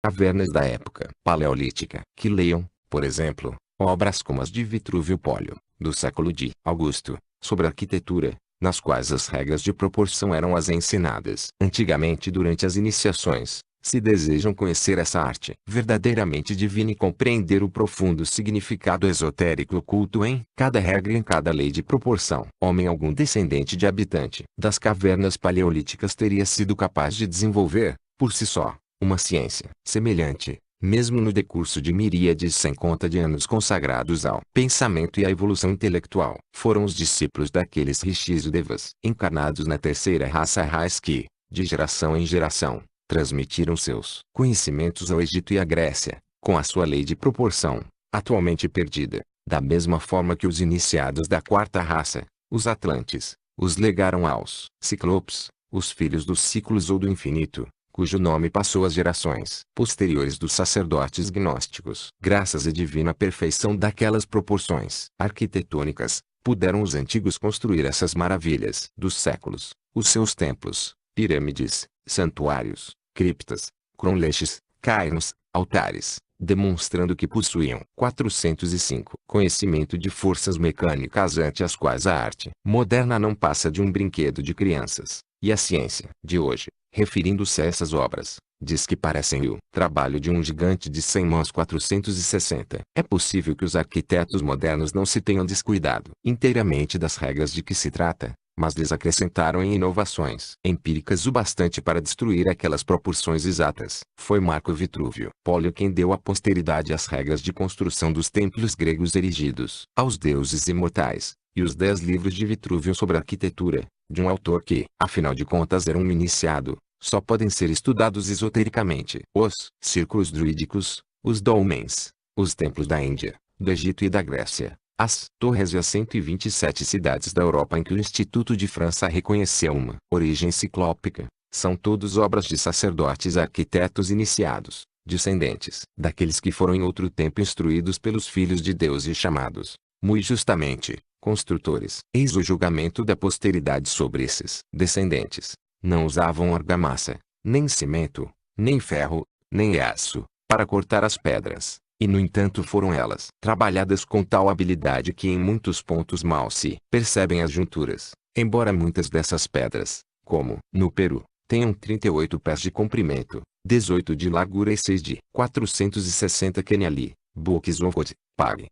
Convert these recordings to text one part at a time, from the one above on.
cavernas da época paleolítica, que leiam, por exemplo, obras como as de Vitrúvio Polio, do século de Augusto, sobre arquitetura, nas quais as regras de proporção eram as ensinadas antigamente durante as iniciações. Se desejam conhecer essa arte verdadeiramente divina e compreender o profundo significado esotérico oculto em cada regra e em cada lei de proporção, homem algum descendente de habitante das cavernas paleolíticas teria sido capaz de desenvolver, por si só, uma ciência semelhante, mesmo no decurso de miríades sem conta de anos consagrados ao pensamento e à evolução intelectual. Foram os discípulos daqueles rishis e devas, encarnados na terceira raça raiz que, de geração em geração, transmitiram seus conhecimentos ao Egito e à Grécia, com a sua lei de proporção, atualmente perdida, da mesma forma que os iniciados da quarta raça, os Atlantes, os legaram aos Ciclopes, os filhos dos ciclos ou do infinito, cujo nome passou às gerações posteriores dos sacerdotes gnósticos. Graças à divina perfeição daquelas proporções arquitetônicas, puderam os antigos construir essas maravilhas dos séculos, os seus templos, pirâmides, santuários, criptas, cronleixes, cairns, altares, demonstrando que possuíam 405 conhecimento de forças mecânicas ante as quais a arte moderna não passa de um brinquedo de crianças, e a ciência de hoje, referindo-se a essas obras, diz que parecem o trabalho de um gigante de 100 mãos 460. É possível que os arquitetos modernos não se tenham descuidado inteiramente das regras de que se trata, mas lhes acrescentaram em inovações empíricas o bastante para destruir aquelas proporções exatas. Foi Marco Vitrúvio Polio quem deu à posteridade as regras de construção dos templos gregos erigidos aos deuses imortais, e os 10 livros de Vitrúvio sobre arquitetura, de um autor que, afinal de contas era um iniciado, só podem ser estudados esotericamente. Os círculos druídicos, os dolmens, os templos da Índia, do Egito e da Grécia, as torres e as 127 cidades da Europa em que o Instituto de França reconheceu uma origem ciclópica, são todos obras de sacerdotes arquitetos iniciados, descendentes daqueles que foram em outro tempo instruídos pelos filhos de Deus e chamados, muito justamente, construtores. Eis o julgamento da posteridade sobre esses descendentes. Não usavam argamassa, nem cimento, nem ferro, nem aço, para cortar as pedras. E no entanto foram elas trabalhadas com tal habilidade que em muitos pontos mal se percebem as junturas, embora muitas dessas pedras, como no Peru, tenham 38 pés de comprimento, 18 de largura e 6 de 460 Kenali, Buquisofot, Pag.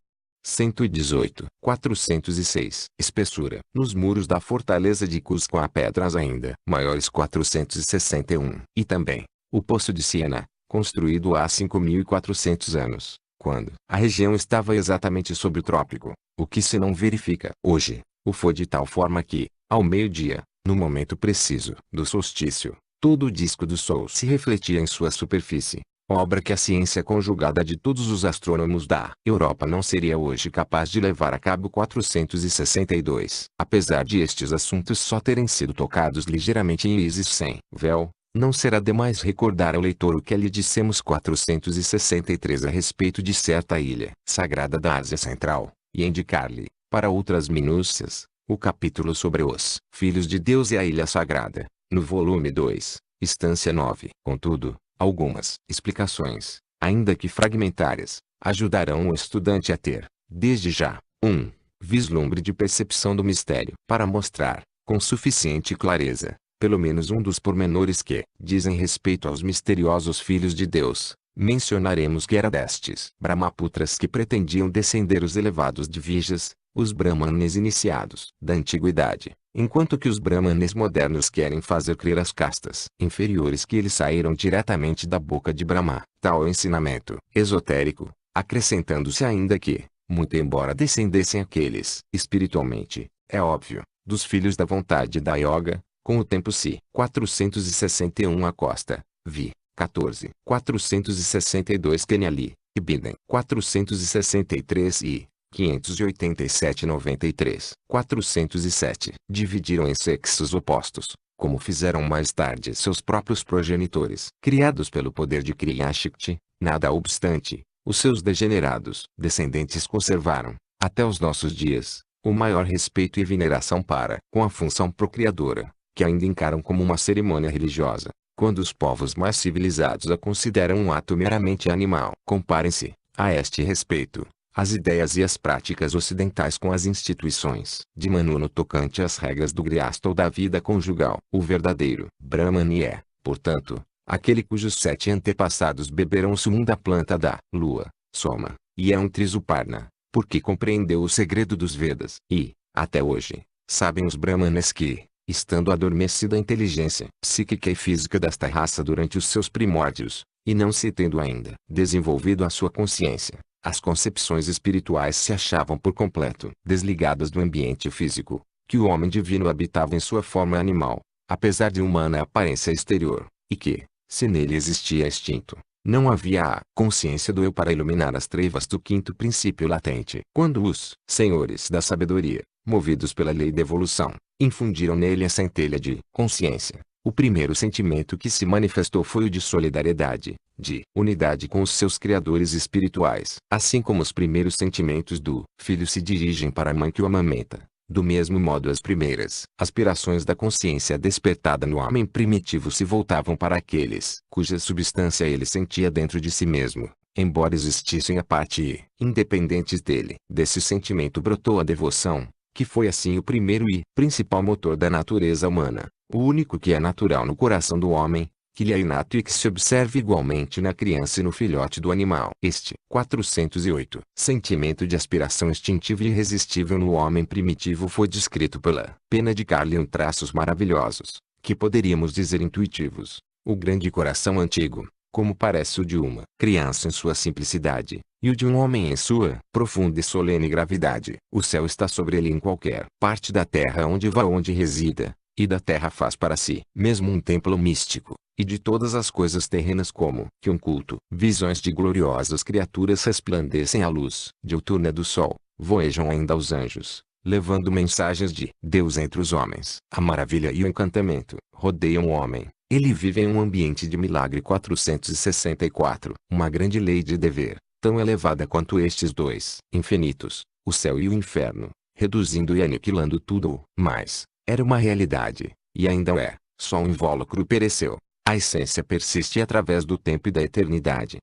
118, 406. Espessura. Nos muros da fortaleza de Cusco há pedras ainda maiores 461. E também, o Poço de Siena, construído há 5.400 anos, quando a região estava exatamente sob o trópico, o que se não verifica hoje, o foi de tal forma que, ao meio-dia, no momento preciso do solstício, todo o disco do Sol se refletia em sua superfície, obra que a ciência conjugada de todos os astrônomos da Europa não seria hoje capaz de levar a cabo. 462. Apesar de estes assuntos só terem sido tocados ligeiramente em Isis sem véu, não será demais recordar ao leitor o que lhe dissemos 463 a respeito de certa ilha sagrada da Ásia Central, e indicar-lhe, para outras minúcias, o capítulo sobre os Filhos de Deus e a Ilha Sagrada, no volume 2, instância 9. Contudo, algumas explicações, ainda que fragmentárias, ajudarão o estudante a ter, desde já, um vislumbre de percepção do mistério, para mostrar, com suficiente clareza, pelo menos um dos pormenores que dizem respeito aos misteriosos filhos de Deus. Mencionaremos que era destes Brahmaputras que pretendiam descender os elevados Dvijas, os Brahmanes iniciados da antiguidade, enquanto que os Brahmanes modernos querem fazer crer às castas inferiores que eles saíram diretamente da boca de Brahma. Tal ensinamento esotérico, acrescentando-se ainda que, muito embora descendessem aqueles, espiritualmente, é óbvio, dos filhos da vontade da Yoga, com o tempo se 461 Acosta, vi, 14, 462 Kenyali, e Biden, 463 e 587-93, 407, dividiram em sexos opostos, como fizeram mais tarde seus próprios progenitores, criados pelo poder de Kriya Shakti. Nada obstante, os seus degenerados descendentes conservaram, até os nossos dias, o maior respeito e veneração para com a função procriadora, que ainda encaram como uma cerimônia religiosa. quando os povos mais civilizados a consideram um ato meramente animal. Comparem-se, a este respeito, as ideias e as práticas ocidentais com as instituições de Manu no tocante às regras do Grihastha ou da vida conjugal. O verdadeiro Brahmani é, portanto, aquele cujos 7 antepassados beberam o sumo da planta da lua, Soma, e é um Trisuparna, porque compreendeu o segredo dos Vedas. E, até hoje, sabem os Brahmanes que, estando adormecida a inteligência psíquica e física desta raça durante os seus primórdios, e não se tendo ainda desenvolvido a sua consciência, as concepções espirituais se achavam por completo desligadas do ambiente físico, que o homem divino habitava em sua forma animal, apesar de humana aparência exterior, e que, se nele existia instinto, não havia a consciência do eu para iluminar as trevas do quinto princípio latente. Quando os senhores da sabedoria, movidos pela lei da evolução, infundiram nele a centelha de consciência, o primeiro sentimento que se manifestou foi o de solidariedade, de unidade com os seus criadores espirituais. Assim como os primeiros sentimentos do filho se dirigem para a mãe que o amamenta, do mesmo modo as primeiras aspirações da consciência despertada no homem primitivo se voltavam para aqueles cuja substância ele sentia dentro de si mesmo, embora existissem a parte independentes dele. Desse sentimento brotou a devoção, que foi assim o primeiro e principal motor da natureza humana, o único que é natural no coração do homem, que lhe é inato e que se observa igualmente na criança e no filhote do animal. Este 408 sentimento de aspiração instintiva e irresistível no homem primitivo foi descrito pela pena de Carlyle em traços maravilhosos, que poderíamos dizer intuitivos. O grande coração antigo, como parece o de uma criança em sua simplicidade, e o de um homem em sua profunda e solene gravidade. O céu está sobre ele em qualquer parte da terra onde vá, onde resida, e da terra faz para si mesmo um templo místico, e de todas as coisas terrenas como que um culto. Visões de gloriosas criaturas resplandecem à luz diuturna do sol, voejam ainda os anjos, levando mensagens de Deus entre os homens. A maravilha e o encantamento rodeiam o homem. Ele vive em um ambiente de milagre. 464. Uma grande lei de dever, tão elevada quanto estes dois infinitos, o céu e o inferno, reduzindo e aniquilando tudo, mas era uma realidade, e ainda é, só um invólucro pereceu. A essência persiste através do tempo e da eternidade.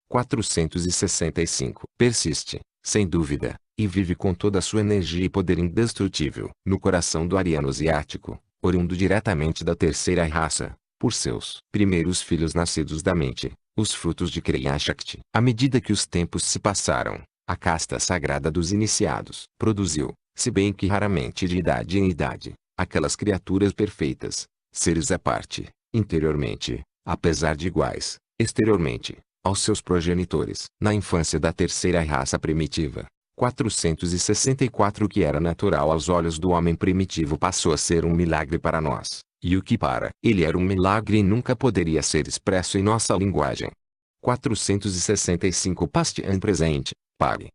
465. Persiste, sem dúvida, e vive com toda a sua energia e poder indestrutível no coração do ariano asiático, oriundo diretamente da terceira raça, por seus primeiros filhos nascidos da mente, os frutos de Kriya Shakti. À medida que os tempos se passaram, a casta sagrada dos iniciados produziu, se bem que raramente de idade em idade, aquelas criaturas perfeitas, seres à parte, interiormente, apesar de iguais, exteriormente, aos seus progenitores. Na infância da terceira raça primitiva, 464, o que era natural aos olhos do homem primitivo passou a ser um milagre para nós, e o que para ele era um milagre nunca poderia ser expresso em nossa linguagem. 465 Past and Present, Pag.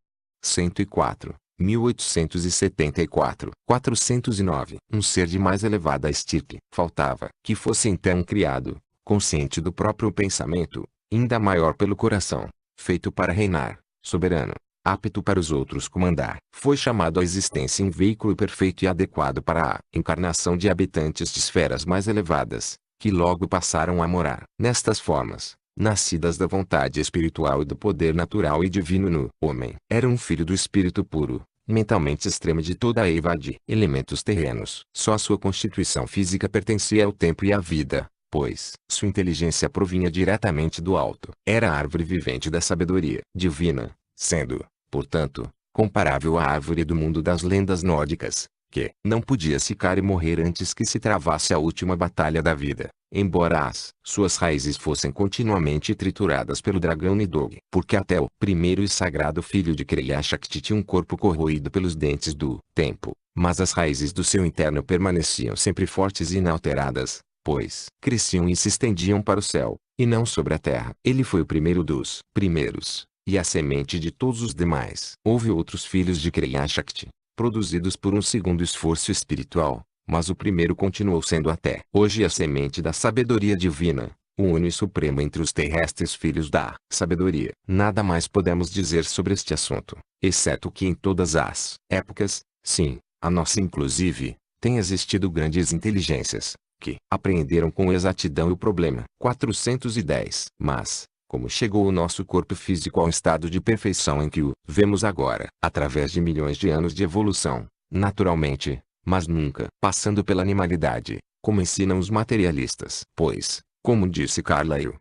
104. 1874. 409. Um ser de mais elevada estirpe faltava que fosse então criado, consciente do próprio pensamento, ainda maior pelo coração, feito para reinar, soberano, apto para os outros comandar. Foi chamado à existência um veículo perfeito e adequado para a encarnação de habitantes de esferas mais elevadas, que logo passaram a morar nestas formas, nascidas da vontade espiritual e do poder natural e divino no homem. Era um filho do espírito puro, mentalmente extremo de toda a eiva de elementos terrenos. Só sua constituição física pertencia ao tempo e à vida, pois sua inteligência provinha diretamente do alto. Era a árvore vivente da sabedoria divina, sendo, portanto, comparável à árvore do mundo das lendas nórdicas, que não podia secar e morrer antes que se travasse a última batalha da vida, embora as suas raízes fossem continuamente trituradas pelo dragão Nidhogg. Porque até o primeiro e sagrado filho de Kriya Shakti tinha um corpo corroído pelos dentes do tempo, mas as raízes do seu interno permaneciam sempre fortes e inalteradas, pois cresciam e se estendiam para o céu, e não sobre a terra. Ele foi o primeiro dos primeiros, e a semente de todos os demais. Houve outros filhos de Kriya Shakti, produzidos por um segundo esforço espiritual, mas o primeiro continuou sendo até hoje a semente da sabedoria divina, o único e supremo entre os terrestres filhos da sabedoria. Nada mais podemos dizer sobre este assunto, exceto que em todas as épocas, sim, a nossa inclusive, tem existido grandes inteligências, que apreenderam com exatidão o problema. 410. Mas, como chegou o nosso corpo físico ao estado de perfeição em que o vemos agora, através de milhões de anos de evolução, naturalmente, mas nunca passando pela animalidade, como ensinam os materialistas. Pois, como disse Carlyle,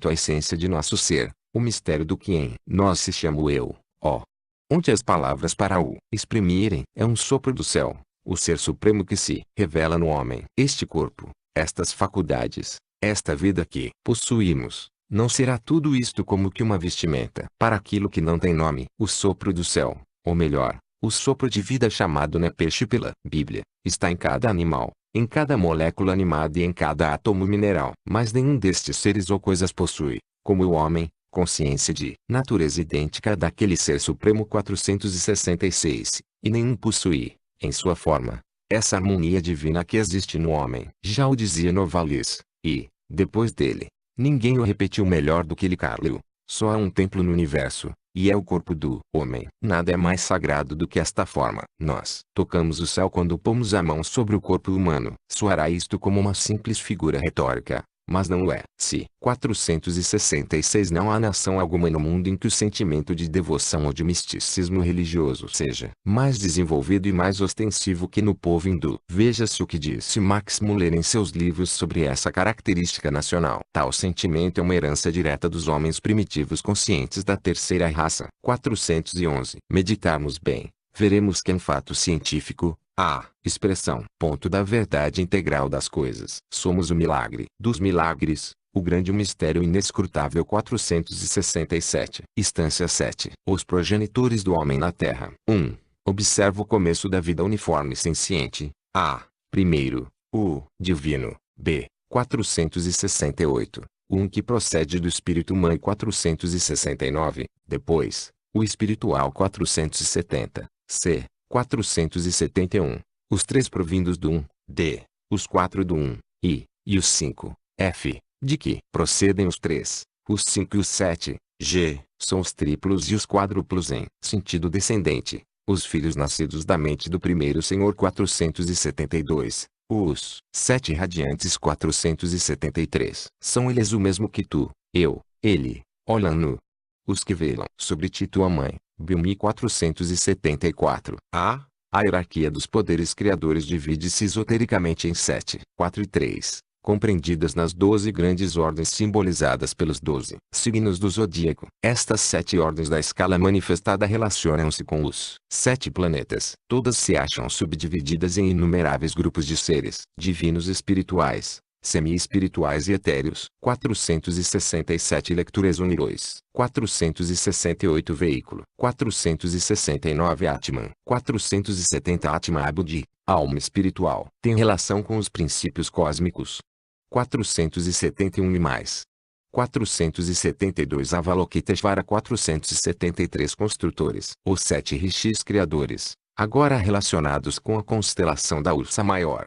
a essência de nosso ser, o mistério do que em nós se chama o eu, onde as palavras para o exprimirem é um sopro do céu, o ser supremo que se revela no homem. Este corpo, estas faculdades, esta vida que possuímos, não será tudo isto como que uma vestimenta para aquilo que não tem nome. O sopro do céu, ou melhor, o sopro de vida chamado Nepeixe pela Bíblia, está em cada animal, em cada molécula animada e em cada átomo mineral. Mas nenhum destes seres ou coisas possui, como o homem, consciência de natureza idêntica daquele ser supremo 466, e nenhum possui, em sua forma, essa harmonia divina que existe no homem. Já o dizia Novalis, e, depois dele, ninguém o repetiu melhor do que ele. Carlyle. Só há um templo no universo, e é o corpo do homem. Nada é mais sagrado do que esta forma. Nós tocamos o céu quando pomos a mão sobre o corpo humano. Soará isto como uma simples figura retórica, mas não é. Se 466 não há nação alguma no mundo em que o sentimento de devoção ou de misticismo religioso seja mais desenvolvido e mais ostensivo que no povo hindu. Veja-se o que disse Max Muller em seus livros sobre essa característica nacional. Tal sentimento é uma herança direta dos homens primitivos conscientes da terceira raça. 411. Meditarmos bem, veremos que é um fato científico, a expressão ponto da verdade integral das coisas. Somos o milagre dos milagres, o grande mistério inescrutável. 467. Instância 7. Os progenitores do homem na terra. 1. Observa o começo da vida uniforme senciente. A. Primeiro, o divino. B. 468. O que procede do espírito mãe. 469. Depois, o espiritual. 470. C. 471. Os 3 provindos do 1, D. Os 4 do 1, I. E os 5, F. De que procedem os 3, os 5 e os 7, G. São os triplos e os quádruplos em sentido descendente. Os filhos nascidos da mente do primeiro Senhor. 472. Os 7 radiantes. 473. São eles o mesmo que tu, eu, ele, Olano. Os que velam sobre ti tua mãe. Bilmi. 474. A hierarquia dos poderes criadores divide-se esotericamente em 7, 4 e 3, compreendidas nas 12 grandes ordens simbolizadas pelos 12 signos do zodíaco. Estas 7 ordens da escala manifestada relacionam-se com os 7 planetas. Todas se acham subdivididas em inumeráveis grupos de seres divinos espirituais, semi-espirituais e etéreos. 467 Lectures Unirois. 468 Veículo. 469 Atman. 470 Atma Abudi, alma espiritual. Tem relação com os princípios cósmicos. 471 e mais. 472 Avalokiteshvara. 473 Construtores. Os 7 rishis criadores, agora relacionados com a constelação da Ursa Maior.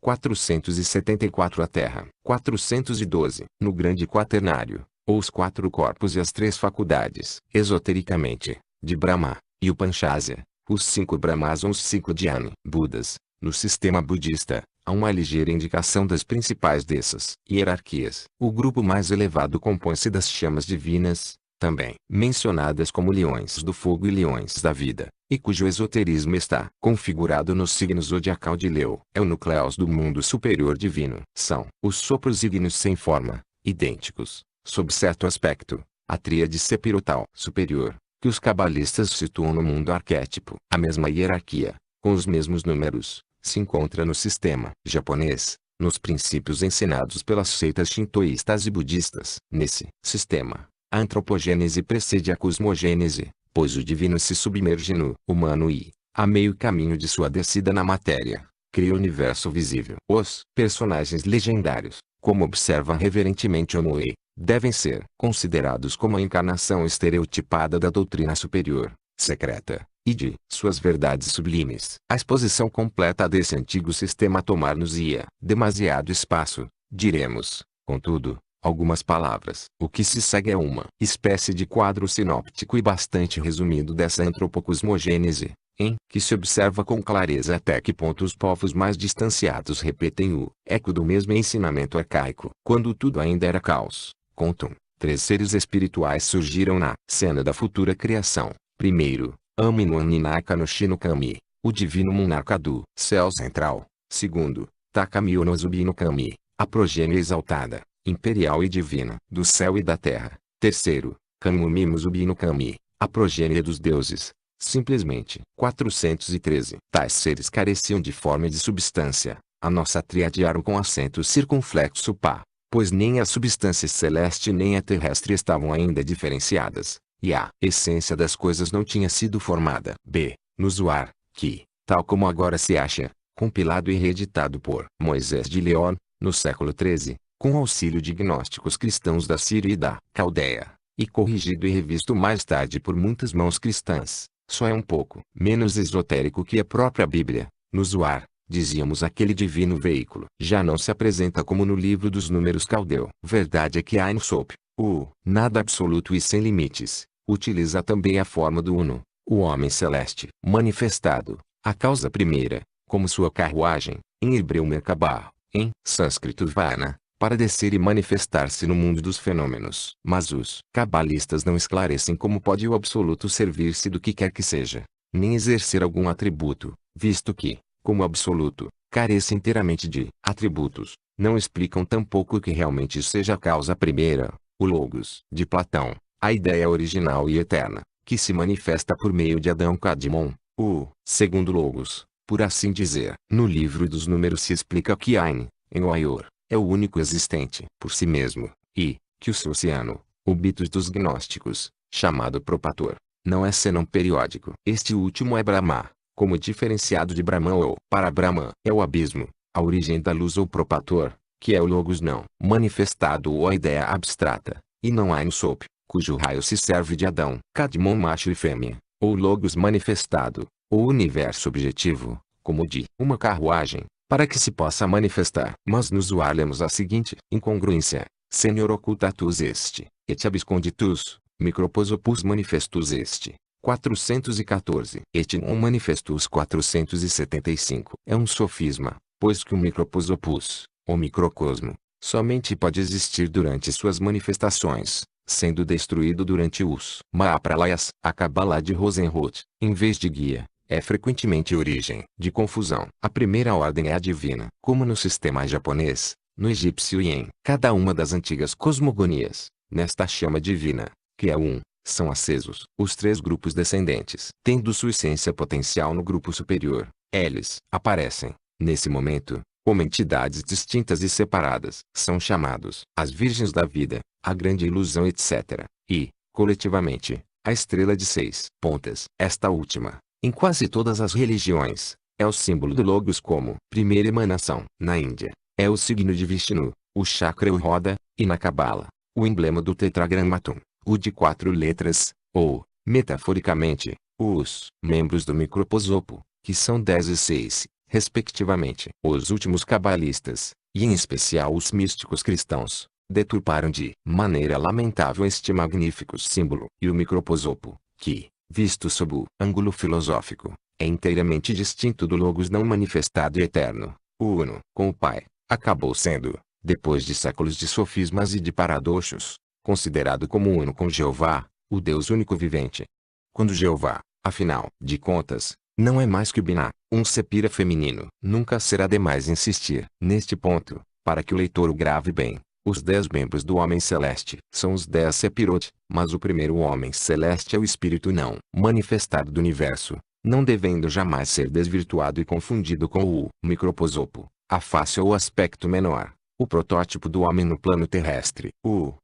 474 A Terra. 412. No Grande Quaternário, ou os 4 corpos e as 3 faculdades. Esotericamente, de Brahma, e o Panchasya, os 5 Brahmas ou os 5 Dhyana. Budas. No sistema budista, há uma ligeira indicação das principais dessas hierarquias. O grupo mais elevado compõe-se das chamas divinas, também mencionadas como leões do fogo e leões da vida, e cujo esoterismo está configurado no signo zodiacal de Leu. É o núcleus do mundo superior divino. São os sopros ígneos sem forma, idênticos, sob certo aspecto, a tríade sepirotal superior, que os cabalistas situam no mundo arquétipo. A mesma hierarquia, com os mesmos números, se encontra no sistema japonês, nos princípios ensinados pelas seitas shintoístas e budistas. Nesse sistema, a antropogênese precede a cosmogênese, pois o divino se submerge no humano e, a meio caminho de sua descida na matéria, cria o universo visível. Os personagens legendários, como observa reverentemente Onoe, devem ser considerados como a encarnação estereotipada da doutrina superior, secreta, e de suas verdades sublimes. A exposição completa desse antigo sistema tomar-nos-ia demasiado espaço, diremos, contudo, algumas palavras. O que se segue é uma espécie de quadro sinóptico e bastante resumido dessa antropocosmogênese, em que se observa com clareza até que ponto os povos mais distanciados repetem o eco do mesmo ensinamento arcaico. Quando tudo ainda era caos, contam, 3 seres espirituais surgiram na cena da futura criação. Primeiro, Ami-no-Ninaka no Shinokami, o divino monarca do céu central. Segundo, Takami-no-Zubi no Kami, a progênie exaltada, imperial e divina, do céu e da terra. Terceiro, Kamumi-Muzubi no Kami, a progênie dos deuses. Simplesmente. 413. Tais seres careciam de forma e de substância. A nossa tríade era com acento circunflexo pá, pois nem a substância celeste nem a terrestre estavam ainda diferenciadas, e a essência das coisas não tinha sido formada. B. No Zoar, que, tal como agora se acha, compilado e reeditado por Moisés de León, no século XIII, com auxílio de gnósticos cristãos da Síria e da Caldeia, e corrigido e revisto mais tarde por muitas mãos cristãs, só é um pouco menos esotérico que a própria Bíblia. No Zoar, dizíamos, aquele divino veículo já não se apresenta como no livro dos números caldeu. Verdade é que Ein Sof, o nada absoluto e sem limites, utiliza também a forma do Uno, o homem celeste, manifestado, a causa primeira, como sua carruagem, em hebreu Merkabah, em sânscrito Varna, para descer e manifestar-se no mundo dos fenômenos. Mas os cabalistas não esclarecem como pode o absoluto servir-se do que quer que seja, nem exercer algum atributo, visto que, como absoluto, carece inteiramente de atributos. Não explicam tampouco que realmente seja a causa primeira, o Logos de Platão, a ideia original e eterna, que se manifesta por meio de Adão Kadmon, o segundo Logos, por assim dizer. No livro dos números se explica que Ein, em Oior, é o único existente por si mesmo, e que o seu oceano, o bitos dos gnósticos, chamado Propator, não é senão periódico. Este último é Brahma, como diferenciado de Brahman ou para Brahman é o abismo, a origem da luz ou Propator, que é o Logos não manifestado ou a ideia abstrata, e não Ein Sof, cujo raio se serve de Adão, Kadmon macho e fêmea, ou Logos manifestado, ou universo objetivo, como de uma carruagem, para que se possa manifestar. Mas nos Zoar lemos a seguinte incongruência: Senhor occultatus est, et absconditus, microposopus manifestus est. 414. Et non manifestus 475. É um sofisma, pois que o microposopus, o microcosmo, somente pode existir durante suas manifestações, sendo destruído durante os Mahapralayas. A Kabbalah de Rosenroth, em vez de guia, é frequentemente origem de confusão. A primeira ordem é a divina, como no sistema japonês, no egípcio e em cada uma das antigas cosmogonias. Nesta chama divina, que é um, são acesos os 3 grupos descendentes. Tendo sua essência potencial no grupo superior, eles aparecem, nesse momento, como entidades distintas e separadas. São chamados as Virgens da Vida, a Grande Ilusão, etc. E, coletivamente, a Estrela de 6 pontas. Esta última, em quase todas as religiões, é o símbolo do Logos como primeira emanação. Na Índia, é o signo de Vishnu, o chakra ou roda, e na Cabala, o emblema do tetragramaton, o de 4 letras, ou, metaforicamente, os membros do microposopo, que são 10 e 6, respectivamente. Os últimos cabalistas, e em especial os místicos cristãos, deturparam de maneira lamentável este magnífico símbolo. E o microposopo, que, visto sob o ângulo filosófico, é inteiramente distinto do Logos não manifestado e eterno, o Uno, com o Pai, acabou sendo, depois de séculos de sofismas e de paradoxos, considerado como uno com Jeová, o Deus único vivente. Quando Jeová, afinal de contas, não é mais que o Biná, um sepira feminino. Nunca será demais insistir neste ponto, para que o leitor o grave bem. Os 10 membros do homem celeste são os 10 Sepirot, mas o primeiro homem celeste é o espírito não manifestado do universo, não devendo jamais ser desvirtuado e confundido com o microposopo, a face ou aspecto menor, o protótipo do homem no plano terrestre. O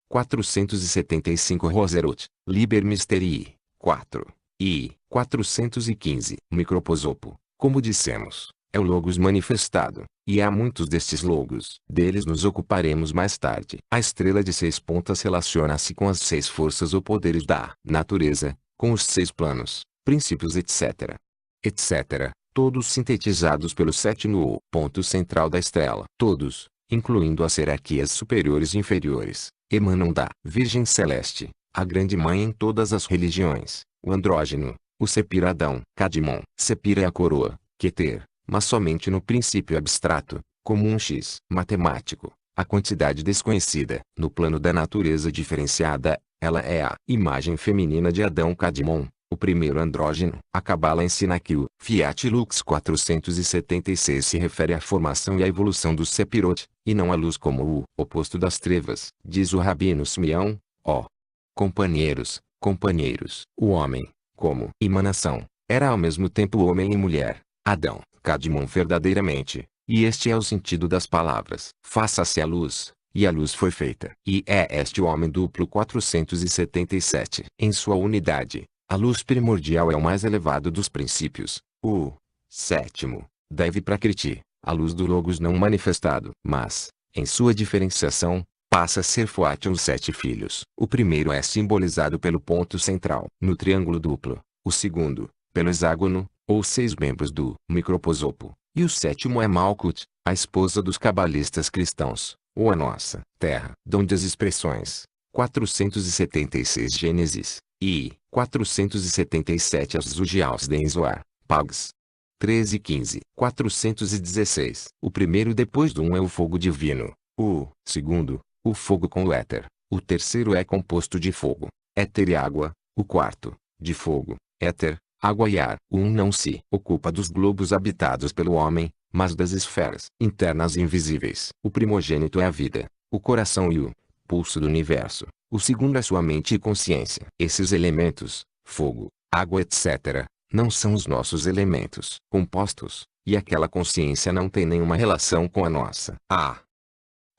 475 Roserot, Liber Mysterii, 4. E 415 Microposopo, como dissemos, é o Logos manifestado, e há muitos destes Logos. Deles nos ocuparemos mais tarde. A estrela de 6 pontas relaciona-se com as 6 forças ou poderes da natureza, com os 6 planos, princípios etc. etc. Todos sintetizados pelo 7 no ponto central da estrela. Todos, incluindo as hierarquias superiores e inferiores, emanam da Virgem Celeste, a grande mãe em todas as religiões. O andrógeno, O Sepir Adão, Kadmon. Sepir é a coroa, Keter, mas somente no princípio abstrato, como um X matemático, a quantidade desconhecida. No plano da natureza diferenciada, ela é a imagem feminina de Adão Kadmon, o primeiro andrógeno. A Cabala ensina que o Fiat Lux 476 se refere à formação e à evolução do Sepirot, e não à luz como o oposto das trevas. Diz o Rabino Simeão, ó companheiros, o homem, como emanação, era ao mesmo tempo homem e mulher, Adão, Kadmon verdadeiramente, e este é o sentido das palavras. Faça-se a luz, e a luz foi feita. E é este o homem duplo 477. Em sua unidade, a luz primordial é o mais elevado dos princípios, o sétimo, deve Prakriti, a luz do Logos não manifestado. Mas, em sua diferenciação, passa a ser Foat os 7 filhos. O primeiro é simbolizado pelo ponto central, no triângulo duplo. O segundo, pelo hexágono, ou 6 membros do microposopo. E o sétimo é Malkut, a esposa dos cabalistas cristãos, ou a nossa terra. Donde as expressões 476 Gênesis e 477 as Zugiaus de Enzoar, Pags 13:15. 416. O primeiro depois do é o fogo divino. O segundo, o fogo com o éter. O terceiro é composto de fogo, éter e água. O quarto, de fogo, éter, água e ar. O não se ocupa dos globos habitados pelo homem, mas das esferas internas invisíveis. O primogênito é a vida, o coração e o pulso do universo. O segundo é sua mente e consciência. Esses elementos, fogo, água etc., não são os nossos elementos compostos, e aquela consciência não tem nenhuma relação com a nossa. A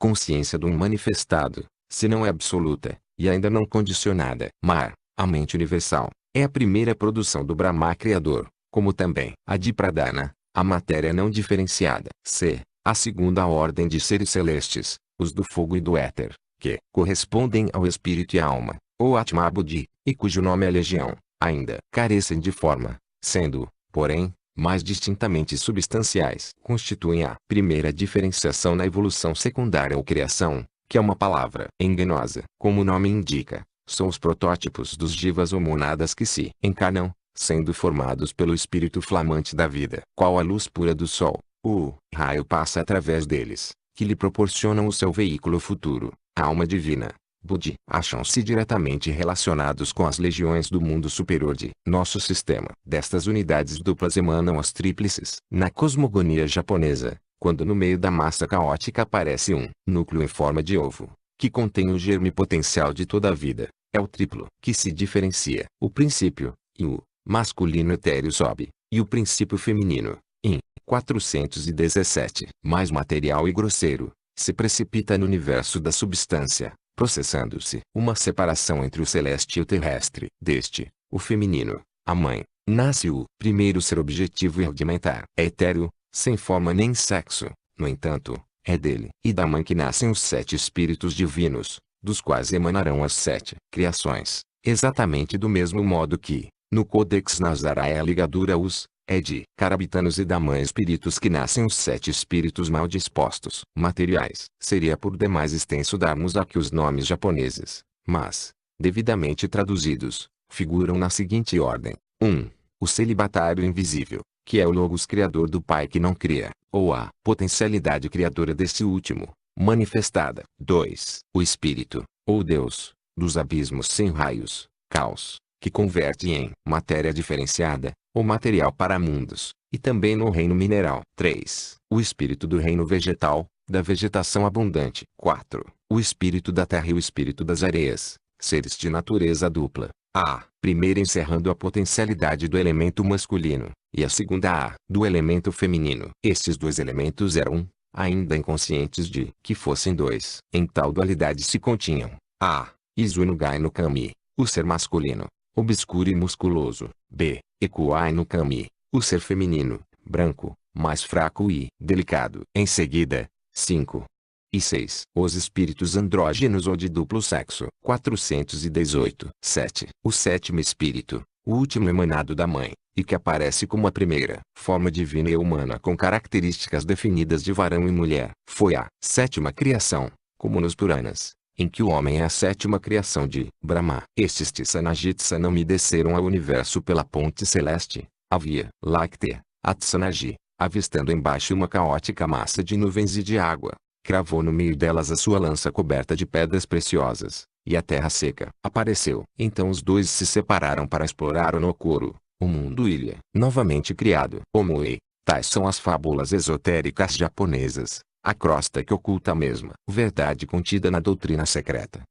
consciência do manifestado, se não é absoluta, e ainda não condicionada. Mar, a mente universal, é a primeira produção do Brahma Criador, como também a de Pradana, a matéria não diferenciada. C, a segunda ordem de seres celestes, os do fogo e do éter, que correspondem ao espírito e à alma, ou Atma Buddhi, e cujo nome é legião, ainda carecem de forma, sendo, porém, mais distintamente substanciais. Constituem a primeira diferenciação na evolução secundária ou criação, que é uma palavra enganosa. Como o nome indica, são os protótipos dos jivas ou monadas que se encarnam, sendo formados pelo espírito flamante da vida. Qual a luz pura do sol, o raio passa através deles, que lhe proporcionam o seu veículo futuro, a alma divina. Buddhi, acham-se diretamente relacionados com as legiões do mundo superior de nosso sistema. Destas unidades duplas emanam as tríplices. Na cosmogonia japonesa, quando no meio da massa caótica aparece um núcleo em forma de ovo, que contém o germe potencial de toda a vida, é o triplo que se diferencia. O princípio, e o masculino etéreo sobe, e o princípio feminino, em 417, mais material e grosseiro, se precipita no universo da substância, processando-se uma separação entre o celeste e o terrestre. Deste, o feminino, a mãe, nasce o primeiro ser objetivo e rudimentar. É etéreo, sem forma nem sexo, no entanto, é dele e da mãe que nascem os 7 espíritos divinos, dos quais emanarão as 7 criações, exatamente do mesmo modo que, no Codex Nazaré a ligadura os é de carabitanos e da mãe espíritos que nascem os 7 espíritos mal dispostos. Materiais. Seria por demais extenso darmos aqui os nomes japoneses, mas, devidamente traduzidos, figuram na seguinte ordem. 1. O celibatário invisível, que é o Logos criador do Pai que não cria, ou a potencialidade criadora desse último, manifestada. 2. O Espírito, ou Deus, dos abismos sem raios, caos, que converte em matéria diferenciada, ou material para mundos, e também no reino mineral. 3. O espírito do reino vegetal, da vegetação abundante. 4. O espírito da terra e o espírito das areias, seres de natureza dupla. A primeira encerrando a potencialidade do elemento masculino, e a segunda a do elemento feminino. Estes dois elementos eram, ainda inconscientes de que fossem dois. Em tal dualidade se continham a Izu no Gai no Kami, o ser masculino, obscuro e musculoso. B. Ekuai no Kami, o ser feminino, branco, mais fraco e delicado. Em seguida, 5 e 6. Os espíritos andrógenos ou de duplo sexo. 418. 7. O sétimo espírito, o último emanado da mãe, e que aparece como a primeira forma divina e humana com características definidas de varão e mulher. Foi a sétima criação, como nos Puranas, em que o homem é a sétima criação de Brahma. Estes Tsanajitsanami desceram ao universo pela ponte celeste, a Via Láctea, a Tsanaji, avistando embaixo uma caótica massa de nuvens e de água. Cravou no meio delas a sua lança coberta de pedras preciosas, e a terra seca apareceu. Então os dois se separaram para explorar o Nokoro, o mundo ilha, novamente criado. Omoe. Tais são as fábulas esotéricas japonesas, a crosta que oculta a mesma verdade contida na doutrina secreta.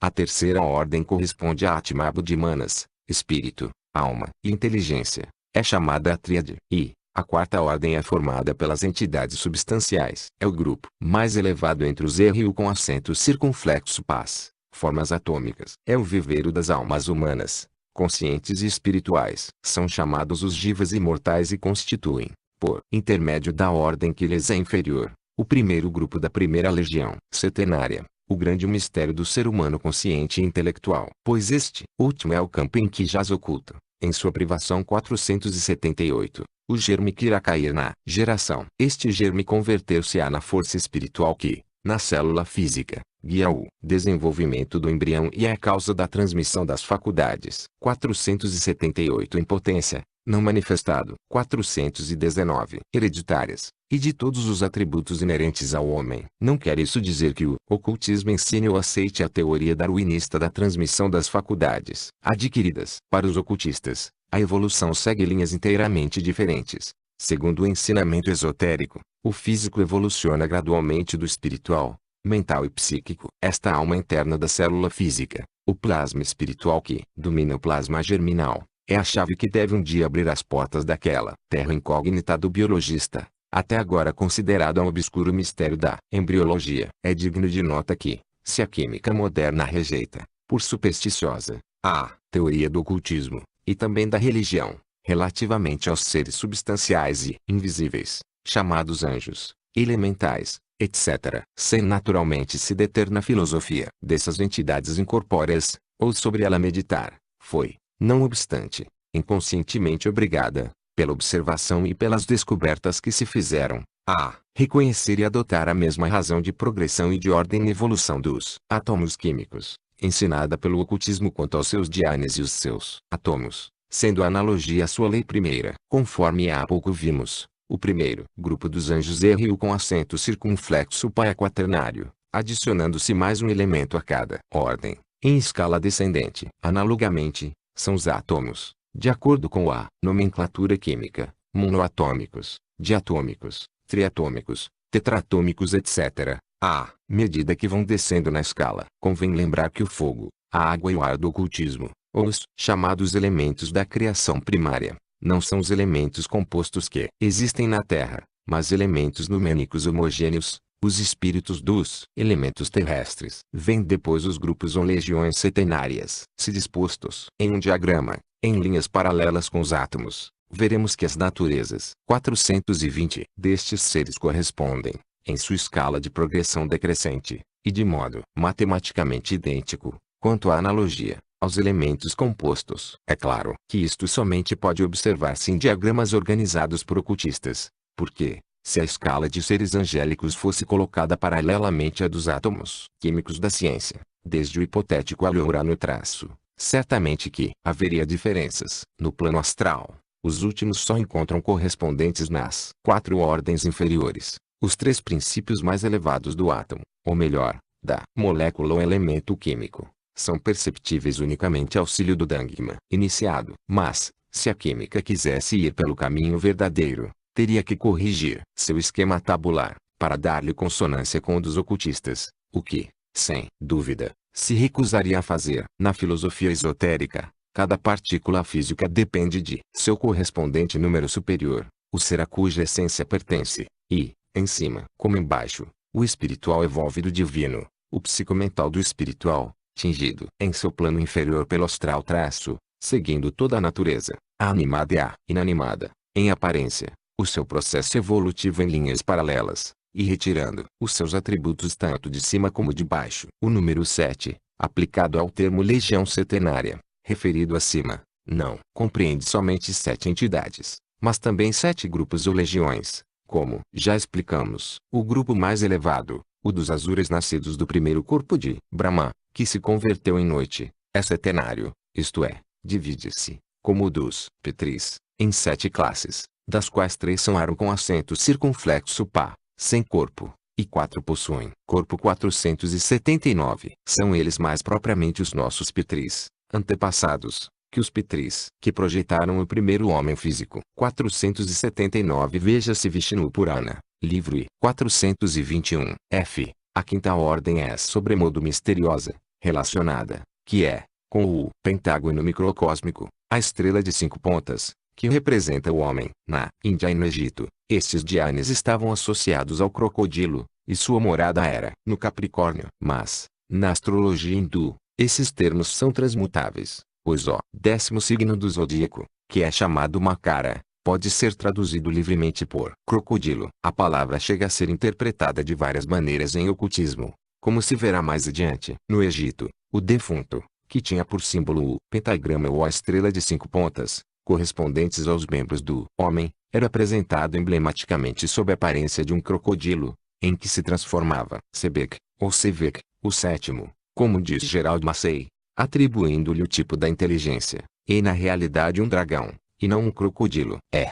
A terceira ordem corresponde a Atma Buddhimanas, espírito, alma e inteligência. É chamada a tríade. E a quarta ordem é formada pelas entidades substanciais. É o grupo mais elevado entre os Ryu com acento circunflexo paz, formas atômicas. É o viveiro das almas humanas, conscientes e espirituais. São chamados os jivas imortais e constituem, por intermédio da ordem que lhes é inferior, o primeiro grupo da primeira legião setenária, o grande mistério do ser humano consciente e intelectual. Pois este último é o campo em que jaz oculto, em sua privação 478, o germe que irá cair na geração. Este germe converter-se-á na força espiritual que, na célula física, guia o desenvolvimento do embrião e é a causa da transmissão das faculdades. 478 impotência, não manifestado. 419 hereditárias, e de todos os atributos inerentes ao homem. Não quer isso dizer que o ocultismo ensine ou aceite a teoria darwinista da transmissão das faculdades adquiridas. Para os ocultistas, a evolução segue linhas inteiramente diferentes. Segundo o ensinamento esotérico, o físico evoluciona gradualmente do espiritual, mental e psíquico. Esta alma interna da célula física, o plasma espiritual que domina o plasma germinal, é a chave que deve um dia abrir as portas daquela terra incógnita do biologista, até agora considerado um obscuro mistério da embriologia. É digno de nota que, se a química moderna rejeita, por supersticiosa, a teoria do ocultismo, e também da religião, relativamente aos seres substanciais e invisíveis, chamados anjos, elementais, etc., sem naturalmente se deter na filosofia dessas entidades incorpóreas, ou sobre ela meditar, foi, não obstante, inconscientemente obrigada, pela observação e pelas descobertas que se fizeram, a reconhecer e adotar a mesma razão de progressão e de ordem e evolução dos átomos químicos, ensinada pelo ocultismo quanto aos seus dianes e os seus átomos, sendo a analogia a sua lei primeira. Conforme há pouco vimos, o primeiro grupo dos anjos Ryu com acento circunflexo pai é quaternário, adicionando-se mais um elemento a cada ordem, em escala descendente. Analogamente, são os átomos, de acordo com a nomenclatura química, monoatômicos, diatômicos, triatômicos, tetratômicos etc., à medida que vão descendo na escala. Convém lembrar que o fogo, a água e o ar do ocultismo, os chamados elementos da criação primária, não são os elementos compostos que existem na Terra, mas elementos numéricos homogêneos, os espíritos dos elementos terrestres. Vêm depois os grupos ou legiões setenárias. Se dispostos em um diagrama, em linhas paralelas com os átomos, veremos que as naturezas 420 destes seres correspondem, em sua escala de progressão decrescente, e de modo matematicamente idêntico, quanto à analogia, aos elementos compostos. É claro que isto somente pode observar-se em diagramas organizados por ocultistas, porque, se a escala de seres angélicos fosse colocada paralelamente à dos átomos químicos da ciência, desde o hipotético alho no traço, certamente que haveria diferenças. No plano astral, os últimos só encontram correspondentes nas 4 ordens inferiores, os 3 princípios mais elevados do átomo, ou melhor, da molécula ou elemento químico, são perceptíveis unicamente ao auxílio do Dhamma iniciado. Mas, se a química quisesse ir pelo caminho verdadeiro, teria que corrigir seu esquema tabular, para dar-lhe consonância com o dos ocultistas, o que, sem dúvida, se recusaria a fazer. Na filosofia esotérica, cada partícula física depende de seu correspondente número superior, o ser a cuja essência pertence, e, em cima como embaixo, o espiritual evolve do divino, o psicomental do espiritual, tingido em seu plano inferior pelo astral traço, seguindo toda a natureza, a animada e a inanimada, em aparência, o seu processo evolutivo em linhas paralelas, e retirando os seus atributos tanto de cima como de baixo. O número 7, aplicado ao termo legião setenária, referido acima, não compreende somente 7 entidades, mas também 7 grupos ou legiões, como já explicamos. O grupo mais elevado, o dos Asuras nascidos do primeiro corpo de Brahma, que se converteu em noite, é setenário, isto é, divide-se, como o dos Pitris, em 7 classes, das quais 3 são Aru com acento circunflexo pá, sem corpo, e 4 possuem corpo. 479. São eles mais propriamente os nossos Pitris, antepassados, que os Pitris, que projetaram o primeiro homem físico. 479. Veja-se Vishnu Purana, livro I. 421. F. A quinta ordem é sobremodo misteriosa, relacionada, que é, com o pentágono microcósmico, a estrela de 5 pontas, que representa o homem. Na Índia e no Egito, estes Dhyanis estavam associados ao crocodilo, e sua morada era no Capricórnio. Mas, na astrologia hindu, esses termos são transmutáveis, pois o 10º signo do zodíaco, que é chamado Makara, pode ser traduzido livremente por crocodilo. A palavra chega a ser interpretada de várias maneiras em ocultismo, como se verá mais adiante. No Egito, o defunto, que tinha por símbolo o pentagrama ou a estrela de 5 pontas, correspondentes aos membros do homem, era apresentado emblematicamente sob a aparência de um crocodilo, em que se transformava Sebek, ou Sevek, o 7º, como diz Gerald Massey, atribuindo-lhe o tipo da inteligência, e na realidade um dragão, e não um crocodilo. É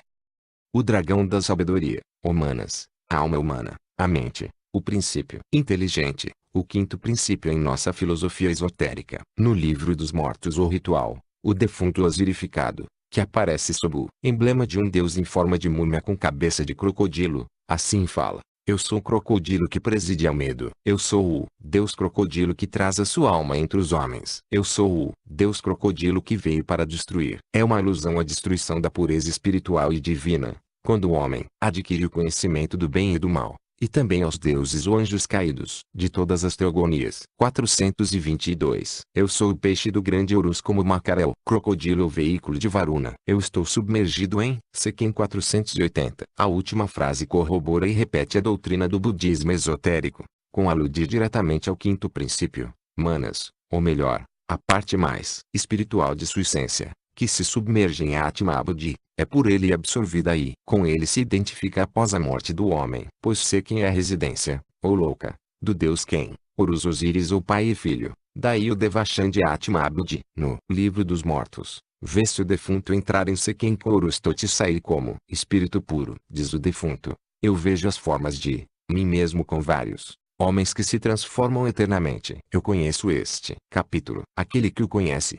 o dragão da sabedoria, humanas, a alma humana, a mente, o princípio inteligente, o 5º princípio em nossa filosofia esotérica. No livro dos mortos ou ritual, o defunto osirificado, que aparece sob o emblema de um deus em forma de múmia com cabeça de crocodilo, assim fala: eu sou o crocodilo que preside ao medo. Eu sou o Deus crocodilo que traz a sua alma entre os homens. Eu sou o Deus crocodilo que veio para destruir. É uma alusão à destruição da pureza espiritual e divina, quando o homem adquire o conhecimento do bem e do mal, e também aos deuses ou anjos caídos de todas as teogonias. 422. Eu sou o peixe do grande Urus como Macarel, crocodilo ou veículo de Varuna. Eu estou submergido em Sequem 480. A última frase corrobora e repete a doutrina do budismo esotérico, com aludir diretamente ao 5º princípio, manas, ou melhor, a parte mais espiritual de sua essência, que se submerge em Atma Buddhi, é por ele absorvida e com ele se identifica após a morte do homem. Pois Sequem é a residência, ou louca, do deus Ken, Horus Osíris ou pai e filho, daí o Devachan de Atma Buddhi. No livro dos mortos, vê-se o defunto entrar em Sequem com Horus Tot e sair como espírito puro. Diz o defunto: eu vejo as formas de mim mesmo com vários homens que se transformam eternamente. Eu conheço este capítulo. Aquele que o conhece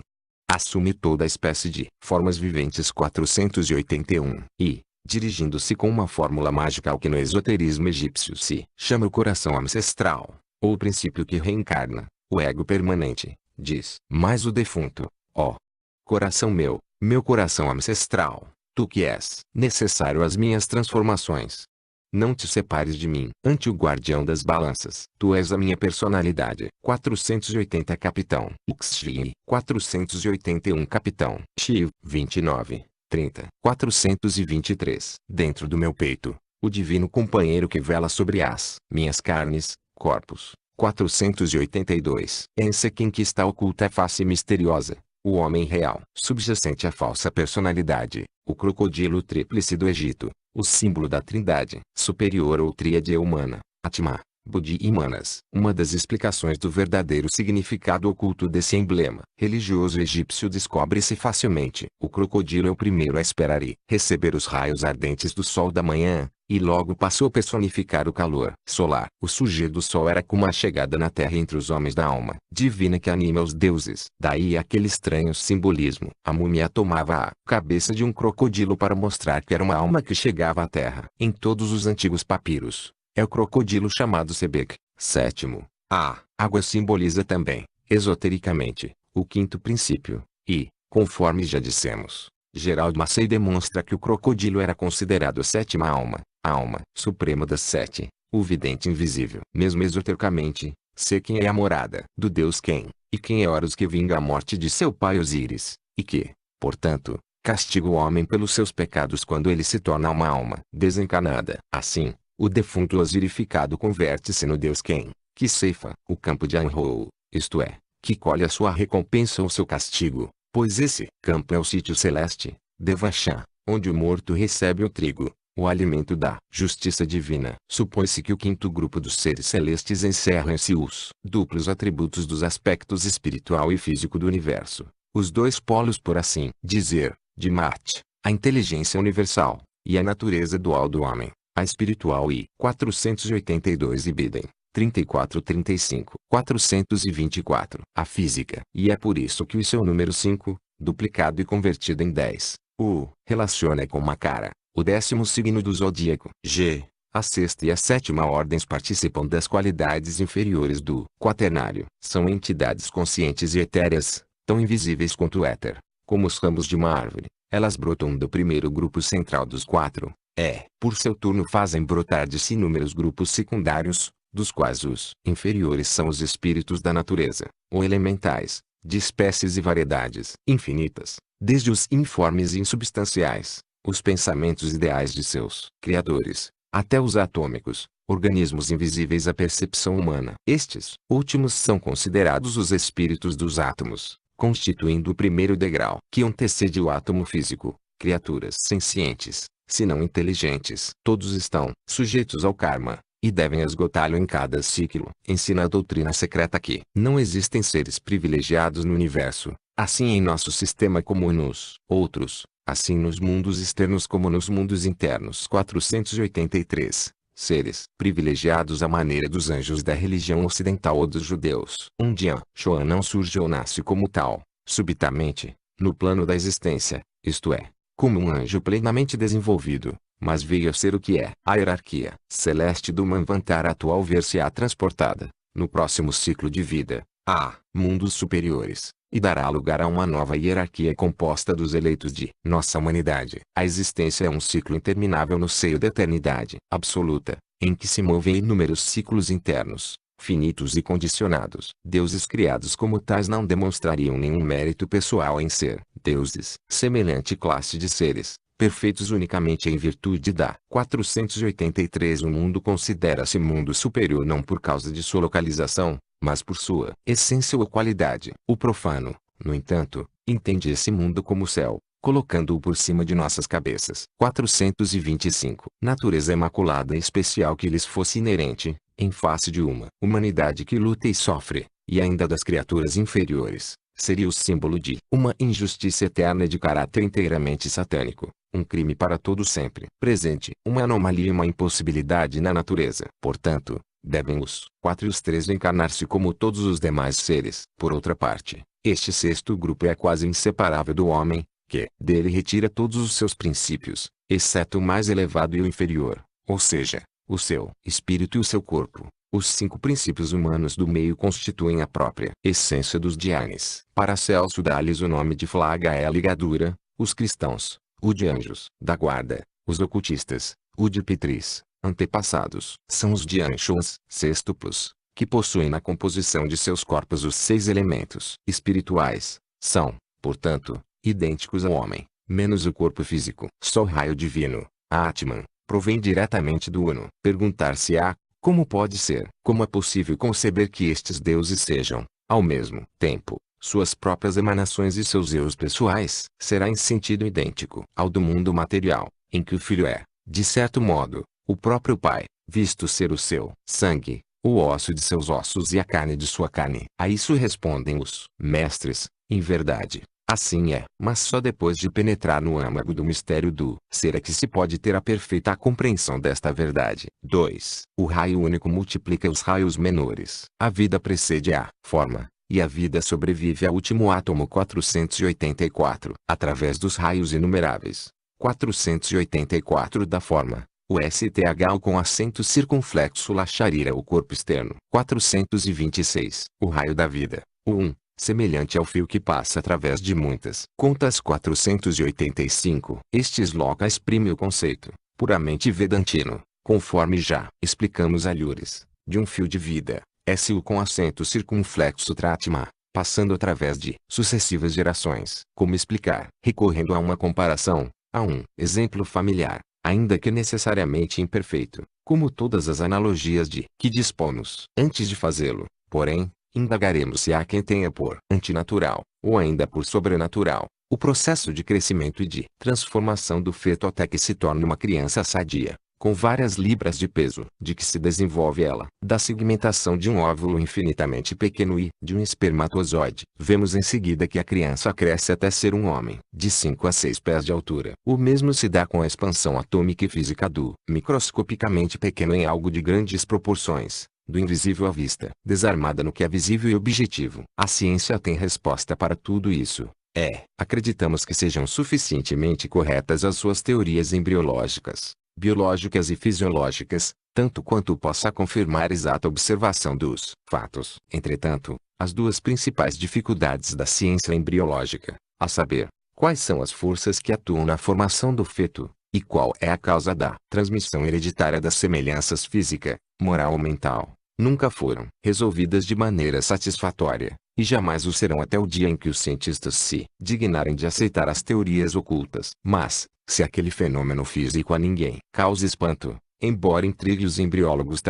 assume toda a espécie de formas viventes. 481. E, dirigindo-se com uma fórmula mágica ao que no esoterismo egípcio se chama o coração ancestral, ou o princípio que reencarna, o ego permanente, diz: mas o defunto, ó coração meu coração ancestral, tu que és necessário às minhas transformações, não te separes de mim. Ante o guardião das balanças, tu és a minha personalidade. 480. Capitão Uxi. 481. Capitão Shiv. 29, 30. 423. Dentro do meu peito, o divino companheiro que vela sobre as minhas carnes, corpos. 482. Em Sequem que está oculta a face misteriosa, o homem real. Subjacente à falsa personalidade, o crocodilo tríplice do Egito, o símbolo da trindade superior ou tríade humana, Atma, Buddhi e Manas. Uma das explicações do verdadeiro significado oculto desse emblema religioso egípcio descobre-se facilmente. O crocodilo é o primeiro a esperar e receber os raios ardentes do sol da manhã, e logo passou a personificar o calor solar. O surgir do sol era como a chegada na terra entre os homens da alma divina que anima os deuses. Daí aquele estranho simbolismo. A múmia tomava a cabeça de um crocodilo para mostrar que era uma alma que chegava à terra. Em todos os antigos papiros, é o crocodilo chamado Sebek. 7º. A água simboliza também, esotericamente, o 5º princípio, e, conforme já dissemos, Gerald Massey demonstra que o crocodilo era considerado a 7ª alma, a alma suprema das 7, o vidente invisível. Mesmo esotericamente, Sequem é a morada do deus Ken, e quem é Horus que vinga a morte de seu pai Osíris, e que, portanto, castiga o homem pelos seus pecados quando ele se torna uma alma desencarnada. Assim, o defunto osirificado converte-se no deus Ken, que ceifa o campo de Anhou, isto é, que colhe a sua recompensa ou seu castigo, pois esse campo é o sítio celeste, Devachan, onde o morto recebe o trigo, o alimento da justiça divina. Supõe-se que o quinto grupo dos seres celestes encerra-se os duplos atributos dos aspectos espiritual e físico do universo. Os dois polos, por assim dizer, de Marte, a inteligência universal, e a natureza dual do homem, a espiritual e 482 Ibidem. 3435, 424, a física. E é por isso que o seu número 5, duplicado e convertido em 10, o relaciona com Makara, o 10º signo do zodíaco. G. A sexta e a sétima ordens participam das qualidades inferiores do quaternário. São entidades conscientes e etéreas, tão invisíveis quanto o éter, como os ramos de uma árvore. Elas brotam do primeiro grupo central dos 4. Por seu turno fazem brotar de si inúmeros grupos secundários, dos quais os inferiores são os espíritos da natureza, ou elementais, de espécies e variedades infinitas, desde os informes e insubstanciais, os pensamentos ideais de seus criadores, até os atômicos, organismos invisíveis à percepção humana. Estes últimos são considerados os espíritos dos átomos, constituindo o primeiro degrau que antecede o átomo físico. Criaturas sencientes, se não inteligentes, todos estão sujeitos ao karma, e devem esgotá-lo em cada ciclo. Ensina a doutrina secreta que não existem seres privilegiados no universo, assim em nosso sistema como nos outros, assim nos mundos externos como nos mundos internos. 483. Seres privilegiados à maneira dos anjos da religião ocidental ou dos judeus. Um dia, Shoan não surge ou nasce como tal, subitamente, no plano da existência, isto é, como um anjo plenamente desenvolvido, mas veio a ser o que é. A hierarquia celeste do Manvantara atual ver-se-á transportada, no próximo ciclo de vida, a mundos superiores, e dará lugar a uma nova hierarquia composta dos eleitos de nossa humanidade. A existência é um ciclo interminável no seio da eternidade absoluta, em que se movem inúmeros ciclos internos, finitos e condicionados. Deuses criados como tais não demonstrariam nenhum mérito pessoal em ser deuses. Semelhante classe de seres, perfeitos unicamente em virtude da 483. O mundo considera-se mundo superior não por causa de sua localização, mas por sua essência ou qualidade. O profano, no entanto, entende esse mundo como céu, colocando-o por cima de nossas cabeças. 425. Natureza imaculada e especial que lhes fosse inerente, em face de uma humanidade que luta e sofre, e ainda das criaturas inferiores, seria o símbolo de uma injustiça eterna de caráter inteiramente satânico, um crime para todo sempre presente, uma anomalia e uma impossibilidade na natureza. Portanto, devem os 4 e os 3 encarnar-se como todos os demais seres. Por outra parte, este sexto grupo é quase inseparável do homem, que dele retira todos os seus princípios, exceto o mais elevado e o inferior, ou seja, o seu espírito e o seu corpo. Os 5 princípios humanos do meio constituem a própria essência dos Dhyanis. Paracelso dá-lhes o nome de flaga e ligadura, os cristãos, o de anjos da guarda, os ocultistas, o de pitris, antepassados. São os Dhyanshas, sextuplos, que possuem na composição de seus corpos os 6 elementos espirituais. São, portanto, idênticos ao homem, menos o corpo físico. Só o raio divino, Atman, provém diretamente do Uno. Perguntar-se-á, como pode ser? Como é possível conceber que estes deuses sejam, ao mesmo tempo, suas próprias emanações e seus eus pessoais? Será em sentido idêntico ao do mundo material, em que o filho é, de certo modo, o próprio pai, visto ser o seu sangue, o osso de seus ossos e a carne de sua carne. A isso respondem os mestres, em verdade. Assim é, mas só depois de penetrar no âmago do mistério do ser é que se pode ter a perfeita compreensão desta verdade. 2. O raio único multiplica os raios menores. A vida precede a forma, e a vida sobrevive ao último átomo. 484. Através dos raios inumeráveis. 484 da forma, o STH com acento circunflexo Lacharira o corpo externo. 426. O raio da vida, o 1. Semelhante ao fio que passa através de muitas contas. 485. Este sloka exprime o conceito, puramente vedantino, conforme já explicamos alhures, de um fio de vida, SU com acento circunflexo Tratma, passando através de sucessivas gerações. Como explicar? Recorrendo a uma comparação, a um exemplo familiar, ainda que necessariamente imperfeito, como todas as analogias de que dispomos. Antes de fazê-lo, porém, indagaremos se há quem tenha por antinatural, ou ainda por sobrenatural, O processo de crescimento e de transformação do feto até que se torne uma criança sadia, com várias libras de peso, de que se desenvolve ela, da segmentação de um óvulo infinitamente pequeno e de um espermatozoide. Vemos em seguida que a criança cresce até ser um homem, de 5 a 6 pés de altura. O mesmo se dá com a expansão atômica e física do microscopicamente pequeno em algo de grandes proporções, do invisível à vista, desarmada no que é visível e objetivo. A ciência tem resposta para tudo isso. Acreditamos que sejam suficientemente corretas as suas teorias embriológicas, biológicas e fisiológicas, tanto quanto possa confirmar exata observação dos fatos. Entretanto, as duas principais dificuldades da ciência embriológica, a saber, quais são as forças que atuam na formação do feto, e qual é a causa da transmissão hereditária das semelhanças física, moral ou mental, nunca foram resolvidas de maneira satisfatória, e jamais o serão até o dia em que os cientistas se dignarem de aceitar as teorias ocultas. Mas, se aquele fenômeno físico a ninguém causa espanto, embora intrigue os embriólogos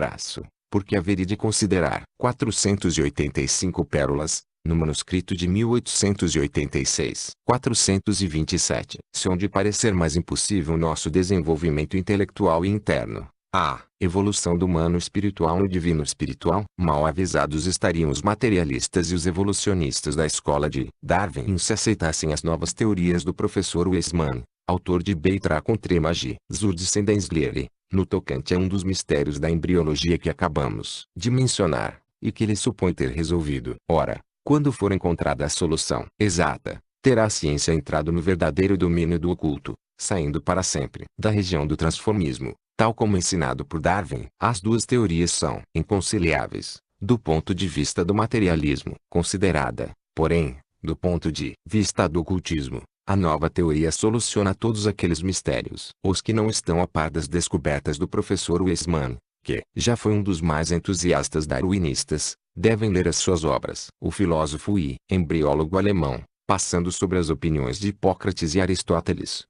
porque haveria de considerar 485 pérolas, no manuscrito de 1886, 427, se onde parecer mais impossível nosso desenvolvimento intelectual e interno, a evolução do humano espiritual no divino espiritual, mal avisados estariam os materialistas e os evolucionistas da escola de Darwin se aceitassem as novas teorias do professor Weismann, autor de Beitrar contre Magie, Zurdsendenslehre, no tocante a um dos mistérios da embriologia que acabamos de mencionar, e que ele supõe ter resolvido. Ora, quando for encontrada a solução exata, terá a ciência entrado no verdadeiro domínio do oculto, saindo para sempre da região do transformismo, tal como ensinado por Darwin. As duas teorias são inconciliáveis, do ponto de vista do materialismo. Considerada, porém, do ponto de vista do ocultismo, a nova teoria soluciona todos aqueles mistérios. Os que não estão a par das descobertas do professor Weismann, que já foi um dos mais entusiastas darwinistas, devem ler as suas obras. O filósofo e embriólogo alemão, passando sobre as opiniões de Hipócrates e Aristóteles,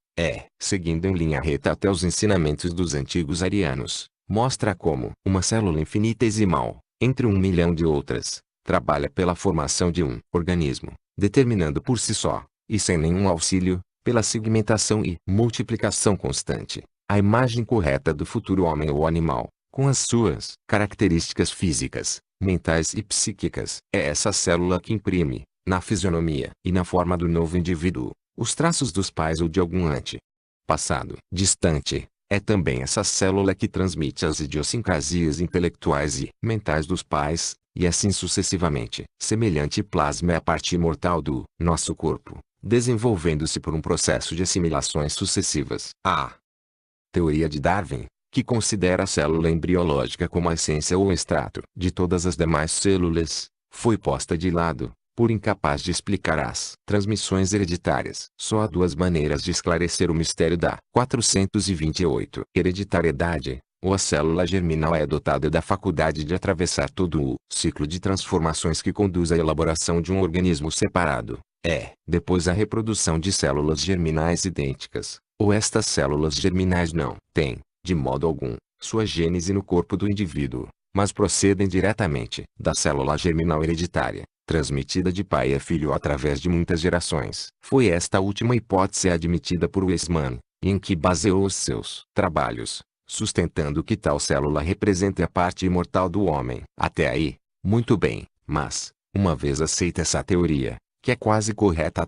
seguindo em linha reta até os ensinamentos dos antigos arianos, mostra como uma célula infinitesimal, entre 1 milhão de outras, trabalha pela formação de um organismo, determinando por si só, e sem nenhum auxílio, pela segmentação e multiplicação constante, a imagem correta do futuro homem ou animal, com as suas características físicas, mentais e psíquicas. É essa célula que imprime, na fisionomia e na forma do novo indivíduo, os traços dos pais ou de algum passado distante. É também essa célula que transmite as idiosincrasias intelectuais e mentais dos pais, e assim sucessivamente. Semelhante plasma é a parte imortal do nosso corpo, desenvolvendo-se por um processo de assimilações sucessivas. A teoria de Darwin, que considera a célula embriológica como a essência ou extrato de todas as demais células, foi posta de lado, por incapaz de explicar as transmissões hereditárias. Só há duas maneiras de esclarecer o mistério da 428 hereditariedade. Ou a célula germinal é dotada da faculdade de atravessar todo o ciclo de transformações que conduz à elaboração de um organismo separado. Depois a reprodução de células germinais idênticas. Ou estas células germinais não têm, de modo algum, sua gênese no corpo do indivíduo, mas procedem diretamente da célula germinal hereditária, transmitida de pai a filho através de muitas gerações. Foi esta última hipótese admitida por Weismann, em que baseou os seus trabalhos, sustentando que tal célula representa a parte imortal do homem. Até aí, muito bem, mas, uma vez aceita essa teoria, que é quase correta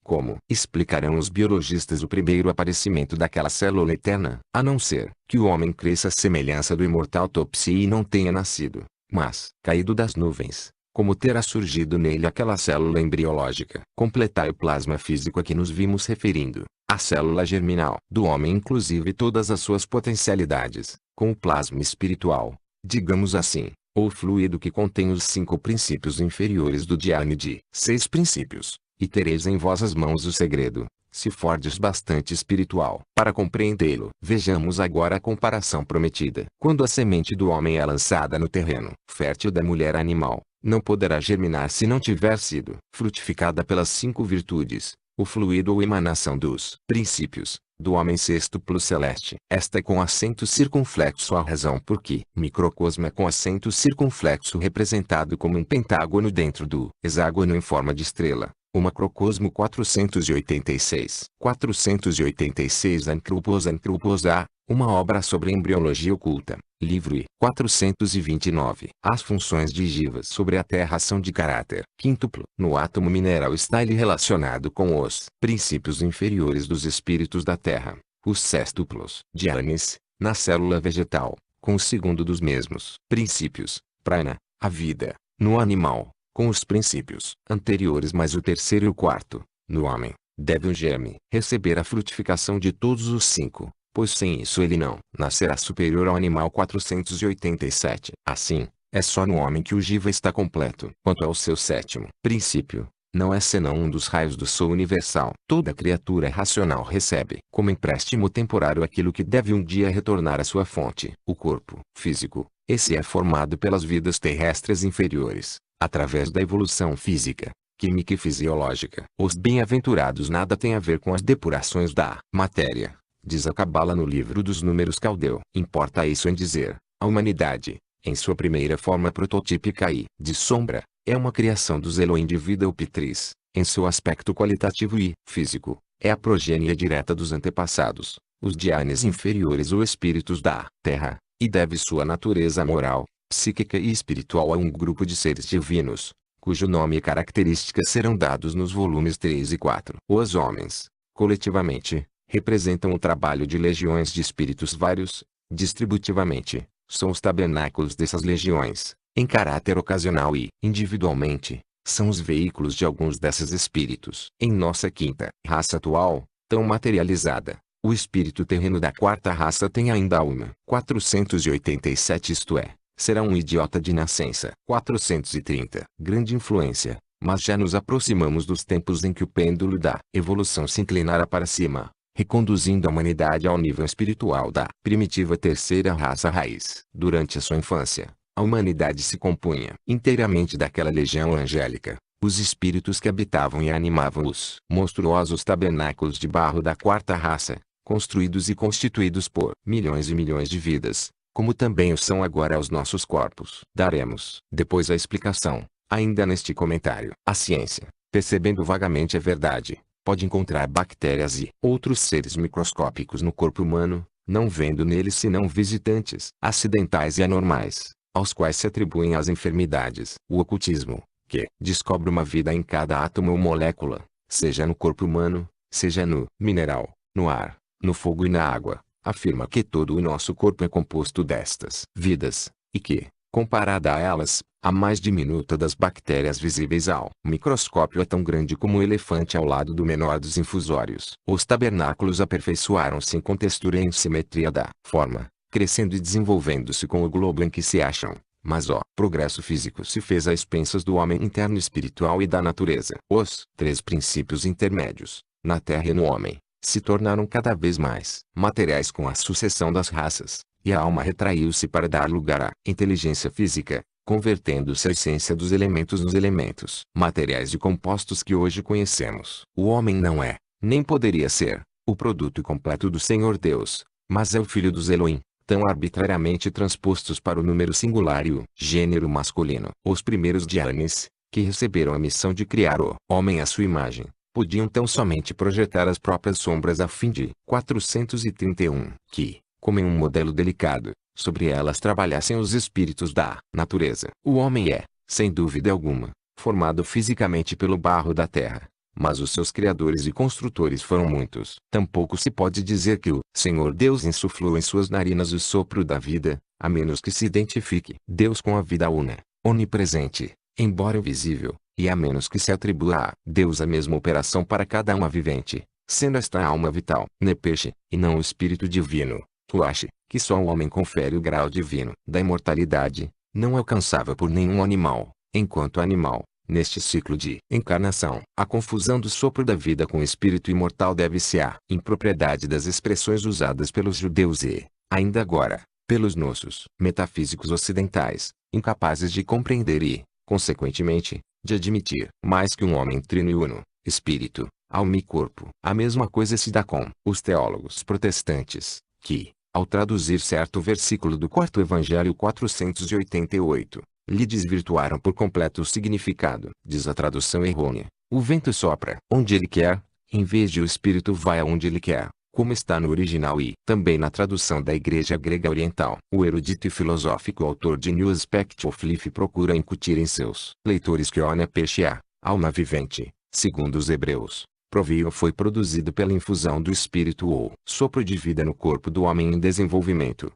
como explicarão os biologistas o primeiro aparecimento daquela célula eterna, a não ser que o homem cresça à semelhança do imortal Topsy e não tenha nascido, mas caído das nuvens, como terá surgido nele aquela célula embriológica. Completai o plasma físico a que nos vimos referindo, a célula germinal do homem inclusive todas as suas potencialidades, com o plasma espiritual, digamos assim, ou fluido que contém os 5 princípios inferiores do Dhyana de 6 princípios, e tereis em vossas mãos o segredo, se fordes bastante espiritual, para compreendê-lo. Vejamos agora a comparação prometida. Quando a semente do homem é lançada no terreno fértil da mulher animal, não poderá germinar se não tiver sido frutificada pelas 5 virtudes, o fluido ou emanação dos princípios, do homem sextuplo celeste. Esta é com acento circunflexo a razão porque microcosmo é com acento circunflexo representado como um pentágono dentro do hexágono em forma de estrela. O Macrocosmo 486. 486 Anthropos A. Uma obra sobre embriologia oculta. Livro I. 429. As funções digivas sobre a Terra são de caráter quíntuplo. No átomo mineral está ele relacionado com os princípios inferiores dos espíritos da Terra, os sextuplos. Dianes, na célula vegetal, com o segundo dos mesmos princípios, prana, a vida, no animal, com os princípios anteriores mais o terceiro e o quarto, no homem, deve o germe receber a frutificação de todos os cinco, pois sem isso ele não nascerá superior ao animal 487. Assim, é só no homem que o jiva está completo. Quanto ao seu sétimo princípio, não é senão um dos raios do Sol universal. Toda criatura racional recebe como empréstimo temporário aquilo que deve um dia retornar à sua fonte. O corpo físico, esse é formado pelas vidas terrestres inferiores, através da evolução física, química e fisiológica. Os bem-aventurados nada têm a ver com as depurações da matéria, diz a Cabala no livro dos Números Caldeu. Importa isso em dizer, a humanidade, em sua primeira forma prototípica e de sombra, é uma criação dos Elohim de vida ou pitris, em seu aspecto qualitativo e físico, é a progênie direta dos antepassados, os Dhyanis inferiores ou espíritos da terra, e deve sua natureza moral, psíquica e espiritual a um grupo de seres divinos, cujo nome e características serão dados nos volumes 3 e 4. Os homens, coletivamente, representam o trabalho de legiões de espíritos vários, distributivamente, são os tabernáculos dessas legiões, em caráter ocasional e, individualmente, são os veículos de alguns desses espíritos. Em nossa quinta raça atual, tão materializada, o espírito terreno da quarta raça tem ainda uma 487, isto é, será um idiota de nascença. 430. Grande influência, mas já nos aproximamos dos tempos em que o pêndulo da evolução se inclinará para cima, reconduzindo a humanidade ao nível espiritual da primitiva terceira raça raiz. Durante a sua infância, a humanidade se compunha inteiramente daquela legião angélica, os espíritos que habitavam e animavam os monstruosos tabernáculos de barro da quarta raça, construídos e constituídos por milhões e milhões de vidas, como também o são agora os nossos corpos. Daremos, depois, a explicação, ainda neste comentário. A ciência, percebendo vagamente a verdade, pode encontrar bactérias e outros seres microscópicos no corpo humano, não vendo neles senão visitantes acidentais e anormais, aos quais se atribuem as enfermidades. O ocultismo, que descobre uma vida em cada átomo ou molécula, seja no corpo humano, seja no mineral, no ar, no fogo e na água, afirma que todo o nosso corpo é composto destas vidas, e que, comparada a elas, a mais diminuta das bactérias visíveis ao microscópio é tão grande como o elefante ao lado do menor dos infusórios. Os tabernáculos aperfeiçoaram-se em contextura e em simetria da forma, crescendo e desenvolvendo-se com o globo em que se acham, mas o progresso físico se fez às expensas do homem interno espiritual e da natureza. Os três princípios intermédios, na terra e no homem, se tornaram cada vez mais materiais com a sucessão das raças, e a alma retraiu-se para dar lugar à inteligência física, convertendo-se a essência dos elementos nos elementos materiais e compostos que hoje conhecemos. O homem não é, nem poderia ser, o produto completo do Senhor Deus, mas é o filho dos Elohim, tão arbitrariamente transpostos para o número singular e o gênero masculino. Os primeiros Dhyanis, que receberam a missão de criar o homem à sua imagem, podiam tão somente projetar as próprias sombras a fim de 431 que, como em um modelo delicado, sobre elas trabalhassem os espíritos da natureza. O homem é, sem dúvida alguma, formado fisicamente pelo barro da terra, mas os seus criadores e construtores foram muitos. Tampouco se pode dizer que o Senhor Deus insuflou em suas narinas o sopro da vida, a menos que se identifique Deus com a vida una, onipresente, embora invisível, e a menos que se atribua a Deus a mesma operação para cada alma vivente, sendo esta a alma vital, Nepeche, e não o espírito divino, Tuache, que só ao homem confere o grau divino da imortalidade, não alcançável por nenhum animal, enquanto animal, neste ciclo de encarnação. A confusão do sopro da vida com o espírito imortal deve-se à impropriedade das expressões usadas pelos judeus e, ainda agora, pelos nossos metafísicos ocidentais, incapazes de compreender e, consequentemente, de admitir mais que um homem trino e uno, espírito, alma e corpo. A mesma coisa se dá com os teólogos protestantes, que, ao traduzir certo versículo do quarto Evangelho 488, lhe desvirtuaram por completo o significado. Diz a tradução errônea: O vento sopra onde ele quer, em vez de o espírito vai aonde ele quer, como está no original e também na tradução da Igreja Grega Oriental. O erudito e filosófico autor de New Aspect of Life procura incutir em seus leitores que Ona Peixe é, alma vivente, segundo os hebreus. Provio foi produzido pela infusão do espírito ou sopro de vida no corpo do homem em desenvolvimento.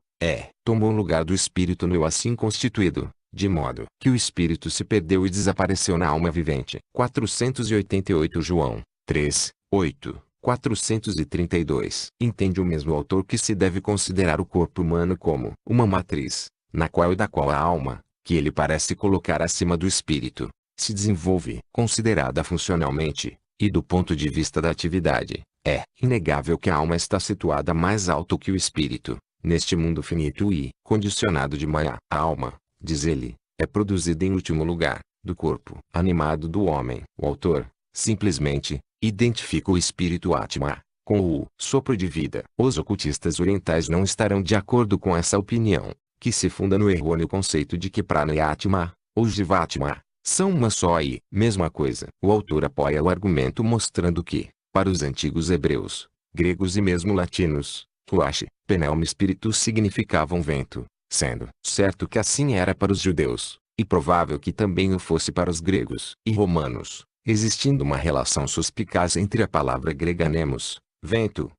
Tomou o lugar do espírito no eu assim constituído, de modo que o espírito se perdeu e desapareceu na alma vivente. 488 João 3, 8, 432. Entende o mesmo autor que se deve considerar o corpo humano como uma matriz, na qual e da qual a alma, que ele parece colocar acima do espírito, se desenvolve. Considerada funcionalmente, e do ponto de vista da atividade, é inegável que a alma está situada mais alto que o espírito, neste mundo finito e condicionado de Maya. A alma, diz ele, é produzida em último lugar, do corpo animado do homem. O autor, simplesmente, identifica o espírito Atma com o sopro de vida. Os ocultistas orientais não estarão de acordo com essa opinião, que se funda no errôneo conceito de que Prana e Atma, ou Jivatma, são uma só e mesma coisa. O autor apoia o argumento mostrando que, para os antigos hebreus, gregos e mesmo latinos, Ruach, Pneuma espírito significavam vento, sendo certo que assim era para os judeus, e provável que também o fosse para os gregos e romanos, existindo uma relação suspicaz entre a palavra grega nemos, vento,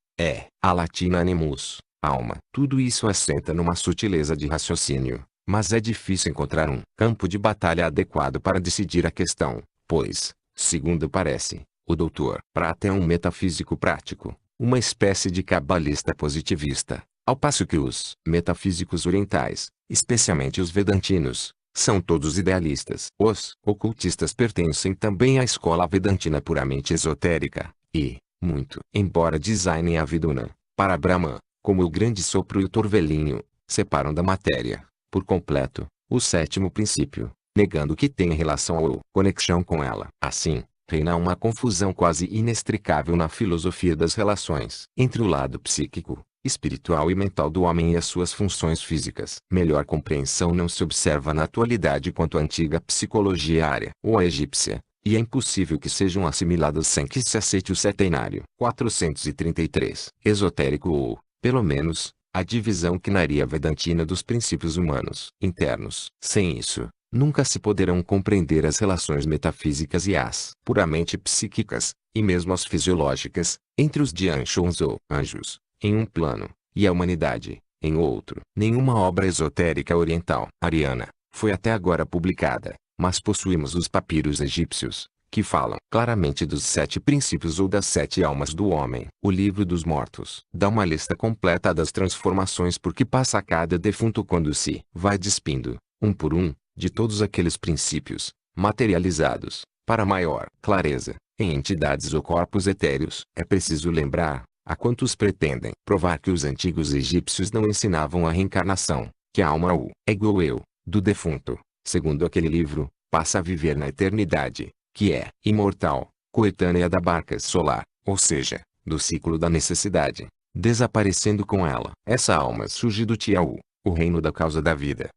a latina animus, alma. Tudo isso assenta numa sutileza de raciocínio. Mas é difícil encontrar um campo de batalha adequado para decidir a questão, pois, segundo parece, o Dr. Prata é um metafísico prático, uma espécie de cabalista positivista, ao passo que os metafísicos orientais, especialmente os vedantinos, são todos idealistas. Os ocultistas pertencem também à escola vedantina puramente esotérica, e, muito embora designem a Viduna, para Brahman, como o grande sopro e o torvelinho, separam da matéria por completo, o sétimo princípio, negando que tenha relação ou conexão com ela. Assim, reina uma confusão quase inextricável na filosofia das relações entre o lado psíquico, espiritual e mental do homem e as suas funções físicas. Melhor compreensão não se observa na atualidade quanto à antiga psicologia ária ou a egípcia, e é impossível que sejam assimiladas sem que se aceite o setenário. 433. Esotérico ou, pelo menos, a divisão quinaria vedantina dos princípios humanos internos. Sem isso, nunca se poderão compreender as relações metafísicas e as puramente psíquicas, e mesmo as fisiológicas, entre os Dhyans ou anjos, em um plano, e a humanidade, em outro. Nenhuma obra esotérica oriental ariana foi até agora publicada, mas possuímos os papiros egípcios, que falam claramente dos 7 princípios ou das 7 almas do homem. O livro dos mortos dá uma lista completa das transformações por que passa cada defunto quando se vai despindo, um por um, de todos aqueles princípios, materializados, para maior clareza, em entidades ou corpos etéreos. É preciso lembrar, a quantos pretendem provar que os antigos egípcios não ensinavam a reencarnação, que a alma ou ego ou eu, do defunto, segundo aquele livro, passa a viver na eternidade, que é imortal, coetânea da barca solar, ou seja, do ciclo da necessidade, desaparecendo com ela. Essa alma surge do Tiaú, o reino da causa da vida,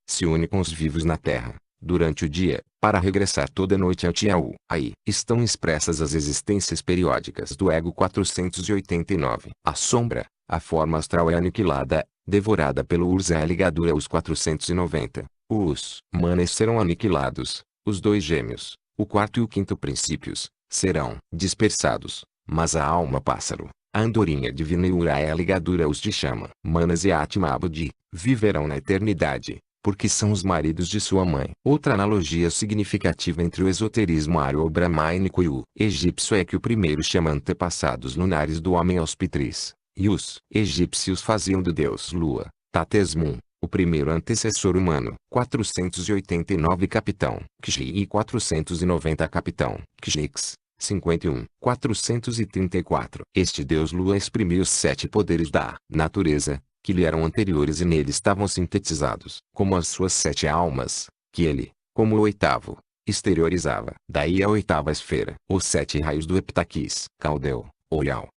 se une com os vivos na terra, durante o dia, para regressar toda noite ao Tiaú. Aí estão expressas as existências periódicas do ego. 489. A sombra, a forma astral é aniquilada, devorada pelo Urza. A ligadura. Os 490. Os manas serão aniquilados, os 2 gêmeos, o 4º e o 5º princípios, serão dispersados, mas a alma pássaro, a andorinha divina e Ura é a ligadura. Os de chama, Manas e Atma Abudi, viverão na eternidade, porque são os maridos de sua mãe. Outra analogia significativa entre o esoterismo ário ou brahmânico e o egípcio é que o primeiro chama antepassados lunares do homem aos pitris, e os egípcios faziam do deus Lua, Tatesmun, o primeiro antecessor humano. 489 Capitão Kshi e 490 Capitão Kshix, 51. 434. Este deus Lua exprimiu os 7 poderes da natureza, que lhe eram anteriores e nele estavam sintetizados, como as suas 7 almas, que ele, como o 8º, exteriorizava. Daí a 8ª esfera, os 7 raios do heptaquis, Caldeu, ou Yau.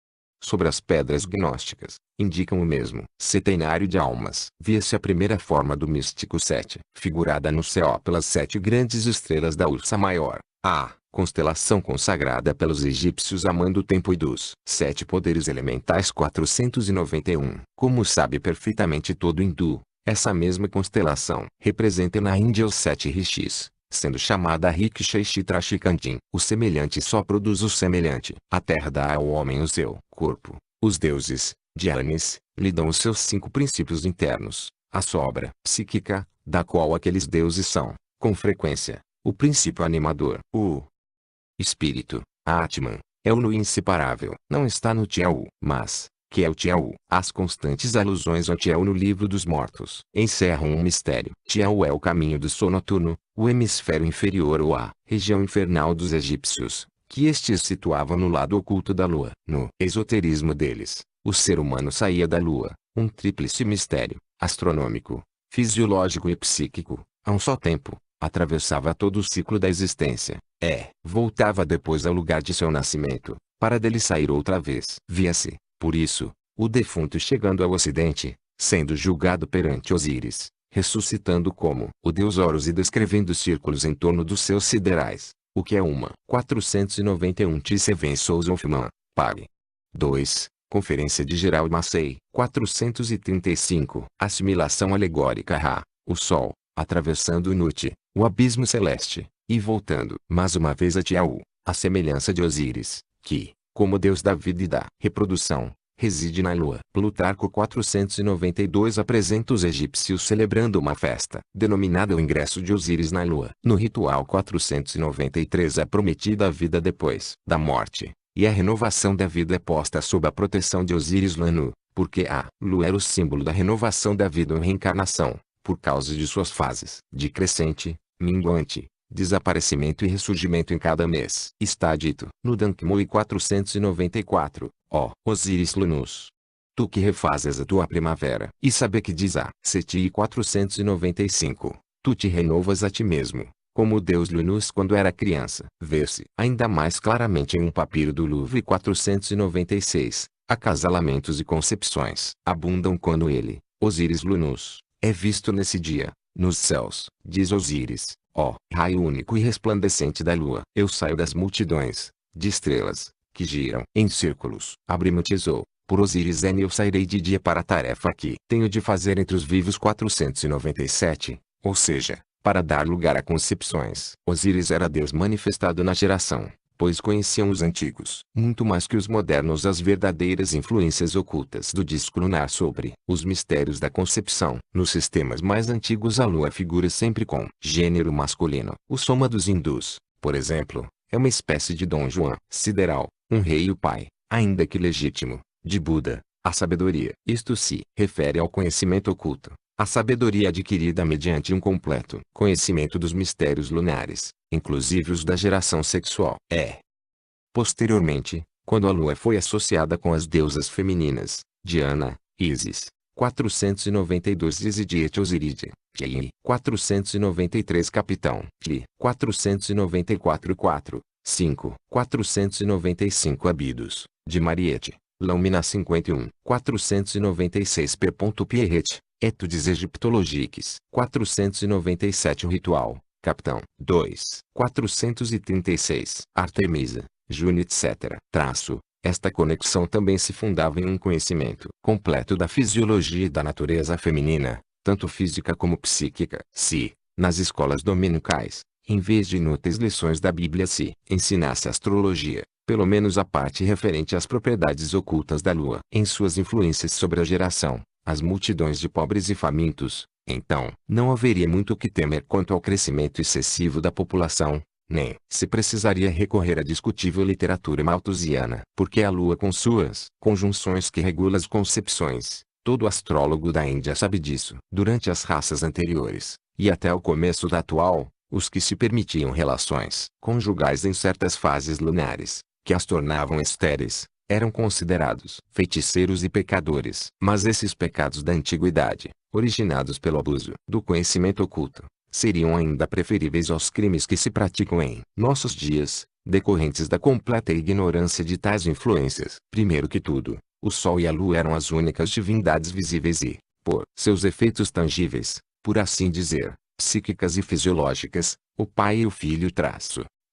Sobre as pedras gnósticas, indicam o mesmo setenário de almas. Via-se a primeira forma do místico 7, figurada no céu pelas 7 grandes estrelas da Ursa Maior, a constelação consagrada pelos egípcios a mãe do tempo e dos 7 poderes elementais 491. Como sabe perfeitamente todo hindu, essa mesma constelação representa na Índia os 7 rishis, sendo chamada Riksha e Chitrashikandin. O semelhante só produz o semelhante. A terra dá ao homem o seu corpo. Os deuses, Dhyanis, lhe dão os seus 5 princípios internos, a sobra psíquica, da qual aqueles deuses são, com frequência, o princípio animador. O espírito, Atman, é uno e inseparável. Não está no Tiaú, mas, que é o Tiaú. As constantes alusões ao Tiaú no livro dos mortos encerram um mistério. Tiaú é o caminho do sol noturno, o hemisfério inferior ou a região infernal dos egípcios, que estes situavam no lado oculto da lua. No esoterismo deles, o ser humano saía da lua, um tríplice mistério, astronômico, fisiológico e psíquico, a um só tempo, atravessava todo o ciclo da existência. Voltava depois ao lugar de seu nascimento, para dele sair outra vez. Via-se, por isso, o defunto chegando ao ocidente, sendo julgado perante Osíris, ressuscitando como o deus Horus e descrevendo círculos em torno dos seus siderais, o que é uma. 491 T. Souza Hoffman, Pag. 2. Conferência de Gerald Massey. 435 Assimilação alegórica Ra, o Sol, atravessando o Nut, o abismo celeste, e voltando mais uma vez a Tiaú, a semelhança de Osíris, que, como deus da vida e da reprodução, reside na lua. Plutarco 492 apresenta os egípcios celebrando uma festa, denominada o ingresso de Osíris na lua. No ritual 493 é prometida a vida depois da morte, e a renovação da vida é posta sob a proteção de Osíris Lanu, porque a lua era o símbolo da renovação da vida ou reencarnação, por causa de suas fases de crescente, minguante, desaparecimento e ressurgimento em cada mês. Está dito no Dankmoi 494, ó Osíris Lunus, tu que refazes a tua primavera. E sabe que diz a Seti 495, tu te renovas a ti mesmo, como o deus Lunus quando era criança. Vê-se ainda mais claramente em um papiro do Louvre 496, acasalamentos e concepções abundam quando ele, Osíris Lunus, é visto nesse dia, nos céus. Diz Osíris, ó raio único e resplandecente da lua. Eu saio das multidões de estrelas que giram em círculos. Abrimutizou, por Osíris N eu sairei de dia para a tarefa que tenho de fazer entre os vivos. 497, ou seja, para dar lugar a concepções. Osíris era Deus manifestado na geração, pois conheciam os antigos, muito mais que os modernos, as verdadeiras influências ocultas do disco lunar sobre os mistérios da concepção. Nos sistemas mais antigos a lua figura sempre com gênero masculino. O Soma dos hindus, por exemplo, é uma espécie de Dom Juan sideral, um rei e o pai, ainda que legítimo, de Buda, a sabedoria. Isto se refere ao conhecimento oculto, a sabedoria adquirida mediante um completo conhecimento dos mistérios lunares, inclusive os da geração sexual. Posteriormente, quando a lua foi associada com as deusas femininas, Diana, Ísis, 492 Isidiete Osiride, Kei, 493 Capitão, Li, 494 4, 5, 495 Abidos, de Mariette, Lâmina 51, 496 P. Pierret, Etudes Egiptologiques, 497 O Ritual, Capitão, 2, 436 Artemisa, June etc. Esta conexão também se fundava em um conhecimento completo da fisiologia e da natureza feminina, tanto física como psíquica. Se, nas escolas dominicais, em vez de inúteis lições da Bíblia se ensinasse astrologia, pelo menos a parte referente às propriedades ocultas da lua, em suas influências sobre a geração, as multidões de pobres e famintos, então, não haveria muito o que temer quanto ao crescimento excessivo da população, nem se precisaria recorrer à discutível literatura malthusiana. Porque a lua com suas conjunções que regula as concepções, todo astrólogo da Índia sabe disso. Durante as raças anteriores, e até o começo da atual, os que se permitiam relações conjugais em certas fases lunares, que as tornavam estéreis, eram considerados feiticeiros e pecadores. Mas esses pecados da antiguidade, originados pelo abuso do conhecimento oculto, seriam ainda preferíveis aos crimes que se praticam em nossos dias, decorrentes da completa ignorância de tais influências. Primeiro que tudo, o Sol e a Lua eram as únicas divindades visíveis e, por seus efeitos tangíveis, por assim dizer, psíquicas e fisiológicas, o Pai e o Filho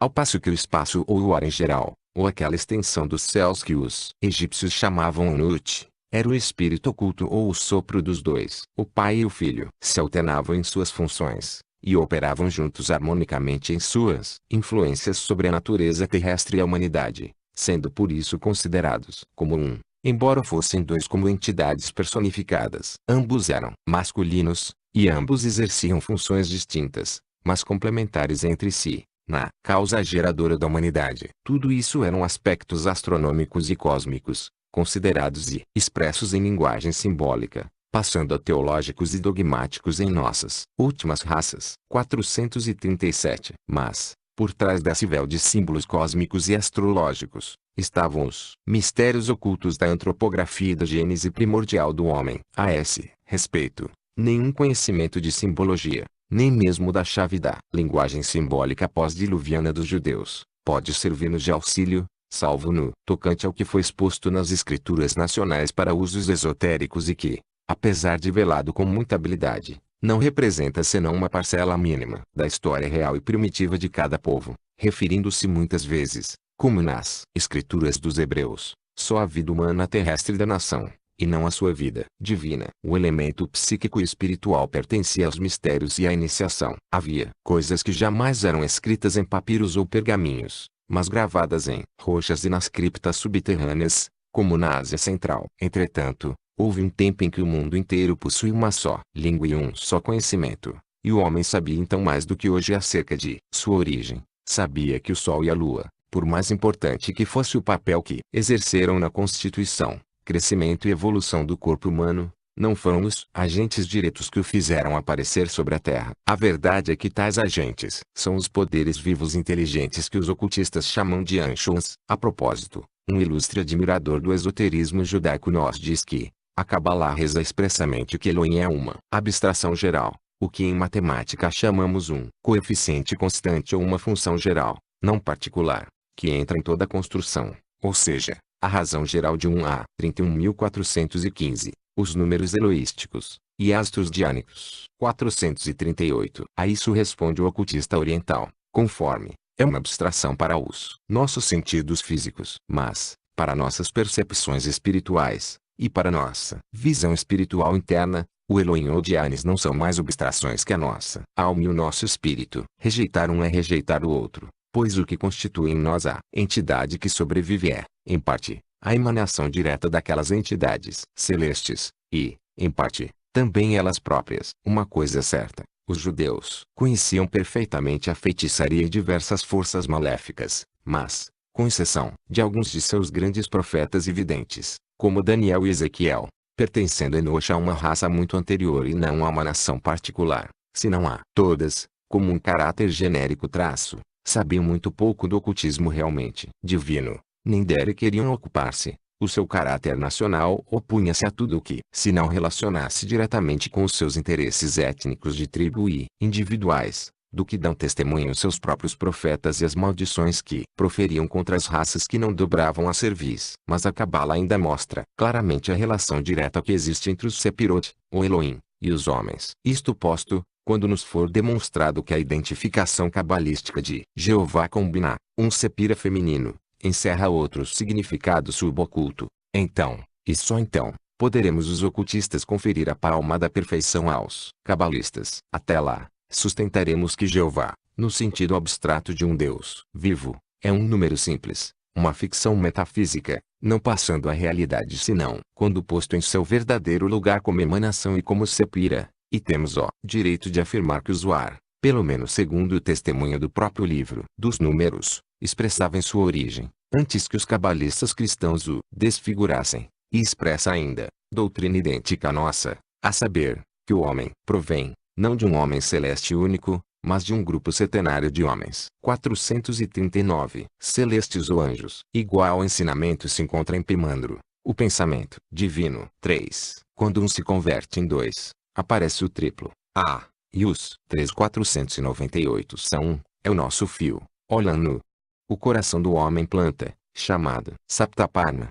ao passo que o espaço ou o ar em geral, ou aquela extensão dos céus que os egípcios chamavam Nut, era o espírito oculto ou o sopro dos dois. O pai e o filho se alternavam em suas funções, e operavam juntos harmonicamente em suas influências sobre a natureza terrestre e a humanidade, sendo por isso considerados como um, embora fossem dois como entidades personificadas. Ambos eram masculinos, e ambos exerciam funções distintas, mas complementares entre si, na causa geradora da humanidade. Tudo isso eram aspectos astronômicos e cósmicos, considerados e expressos em linguagem simbólica, passando a teológicos e dogmáticos em nossas últimas raças. 437. Mas, por trás desse véu de símbolos cósmicos e astrológicos, estavam os mistérios ocultos da antropografia e da gênese primordial do homem. A esse respeito, nenhum conhecimento de simbologia, nem mesmo da chave da linguagem simbólica pós-diluviana dos judeus, pode servir-nos de auxílio, salvo no tocante ao que foi exposto nas escrituras nacionais para usos esotéricos e que, apesar de velado com muita habilidade, não representa senão uma parcela mínima da história real e primitiva de cada povo, referindo-se muitas vezes, como nas escrituras dos hebreus, só à vida humana terrestre da nação, e não à sua vida divina. O elemento psíquico e espiritual pertencia aos mistérios e à iniciação. Havia coisas que jamais eram escritas em papiros ou pergaminhos, mas gravadas em rochas e nas criptas subterrâneas, como na Ásia Central. Entretanto, houve um tempo em que o mundo inteiro possuía uma só língua e um só conhecimento, e o homem sabia então mais do que hoje acerca de sua origem. Sabia que o Sol e a Lua, por mais importante que fosse o papel que exerceram na constituição, crescimento e evolução do corpo humano, não foram os agentes diretos que o fizeram aparecer sobre a Terra. A verdade é que tais agentes são os poderes vivos inteligentes que os ocultistas chamam de Anshans. A propósito, um ilustre admirador do esoterismo judaico nos diz que a Kabbalah reza expressamente que Elohim é uma abstração geral, o que em matemática chamamos um coeficiente constante ou uma função geral, não particular, que entra em toda a construção, ou seja, a razão geral de 1 a 31.415, os números eloísticos, e astros diânicos. 438. A isso responde o ocultista oriental, conforme, é uma abstração para os nossos sentidos físicos. Mas, para nossas percepções espirituais, e para nossa visão espiritual interna, o Elohim ou Dianes não são mais abstrações que a nossa alma e o nosso espírito. Rejeitar um é rejeitar o outro, pois o que constitui em nós a entidade que sobrevive é, em parte, a emanação direta daquelas entidades celestes, e, em parte, também elas próprias. Uma coisa é certa, os judeus conheciam perfeitamente a feitiçaria e diversas forças maléficas, mas, com exceção de alguns de seus grandes profetas e videntes, como Daniel e Ezequiel, pertencendo Enoch a uma raça muito anterior e não a uma nação particular, senão a todas, como um caráter genérico traço, sabiam muito pouco do ocultismo realmente divino, nem dera queriam ocupar-se. O seu caráter nacional opunha-se a tudo o que se não relacionasse diretamente com os seus interesses étnicos de tribo e individuais, do que dão testemunho seus próprios profetas e as maldições que proferiam contra as raças que não dobravam a cerviz. Mas a Cabala ainda mostra claramente a relação direta que existe entre os Sepirot, o Elohim, e os homens. Isto posto, quando nos for demonstrado que a identificação cabalística de Jeová combina um Sepira feminino, encerra outro significado suboculto, então, e só então, poderemos os ocultistas conferir a palma da perfeição aos cabalistas. Até lá, sustentaremos que Jeová, no sentido abstrato de um Deus vivo, é um número simples, uma ficção metafísica, não passando a realidade senão quando posto em seu verdadeiro lugar como emanação e como sepira, e temos o direito de afirmar que o Zohar, pelo menos segundo o testemunho do próprio livro dos Números, expressava em sua origem, antes que os cabalistas cristãos o desfigurassem, e expressa ainda, doutrina idêntica à nossa, a saber, que o homem provém, não de um homem celeste único, mas de um grupo centenário de homens. 439. Celestes ou anjos. Igual ao ensinamento se encontra em Pimandro, o pensamento divino. 3. Quando um se converte em dois, aparece o triplo. E os 3.498 são, é o nosso fio, olhando o coração do homem planta, chamado Saptaparna.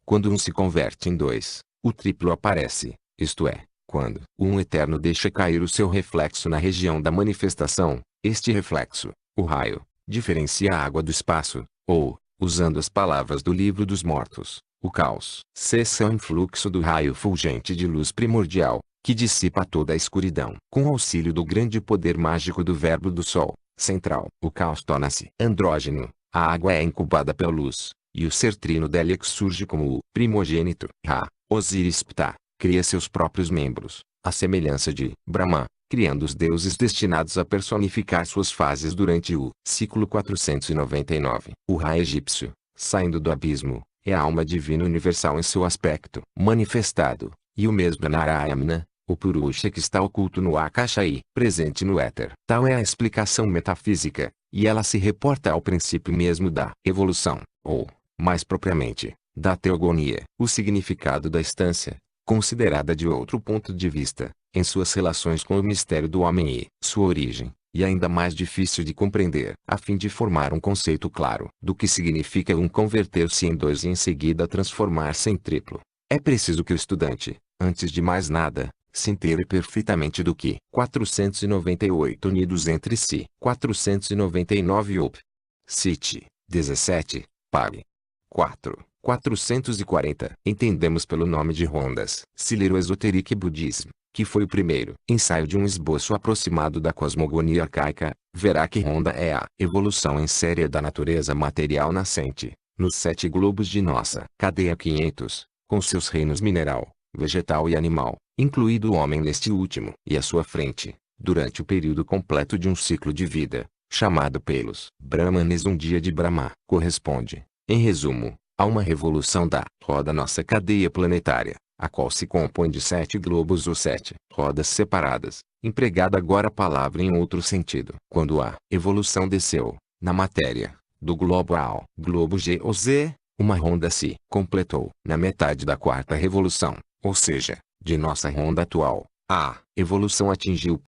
Quando um se converte em dois, o triplo aparece, isto é, quando um eterno deixa cair o seu reflexo na região da manifestação, este reflexo, o raio, diferencia a água do espaço, ou, usando as palavras do Livro dos Mortos, o caos. Cessa o influxo do raio fulgente de luz primordial, que dissipa toda a escuridão. Com auxílio do grande poder mágico do Verbo do Sol central, o caos torna-se andrógeno, a água é incubada pela luz, e o ser trino Delix surge como o primogênito. Ra, Osiris-Ptah, cria seus próprios membros, à semelhança de Brahma, criando os deuses destinados a personificar suas fases durante o ciclo 499. O Ra egípcio, saindo do abismo, é a alma divina universal em seu aspecto manifestado, e o mesmo é Narayana, o Purusha que está oculto no Akasha e presente no éter. Tal é a explicação metafísica, e ela se reporta ao princípio mesmo da evolução, ou, mais propriamente, da teogonia. O significado da estância, considerada de outro ponto de vista, em suas relações com o mistério do homem e sua origem, e ainda mais difícil de compreender. A fim de formar um conceito claro do que significa um converter-se em dois e em seguida transformar-se em triplo, é preciso que o estudante, antes de mais nada, se inteire perfeitamente do que 498 unidos entre si. 499 Up. Cite. 17. Pague. 4. 440. Entendemos pelo nome de Rondas. Se ler o Esoteric Buddhism, que foi o primeiro ensaio de um esboço aproximado da cosmogonia arcaica, verá que Ronda é a evolução em série da natureza material nascente, nos 7 globos de nossa cadeia 500, com seus reinos mineral, vegetal e animal, incluído o homem neste último, e à sua frente, durante o período completo de um ciclo de vida, chamado pelos Brahmanes um dia de Brahma, corresponde, em resumo, a uma revolução da roda nossa cadeia planetária, a qual se compõe de 7 globos ou 7 rodas separadas, empregada agora a palavra em outro sentido. Quando a evolução desceu, na matéria, do globo A ao globo G ou Z, uma ronda se completou. Na metade da quarta revolução, ou seja, de nossa ronda atual, a evolução atingiu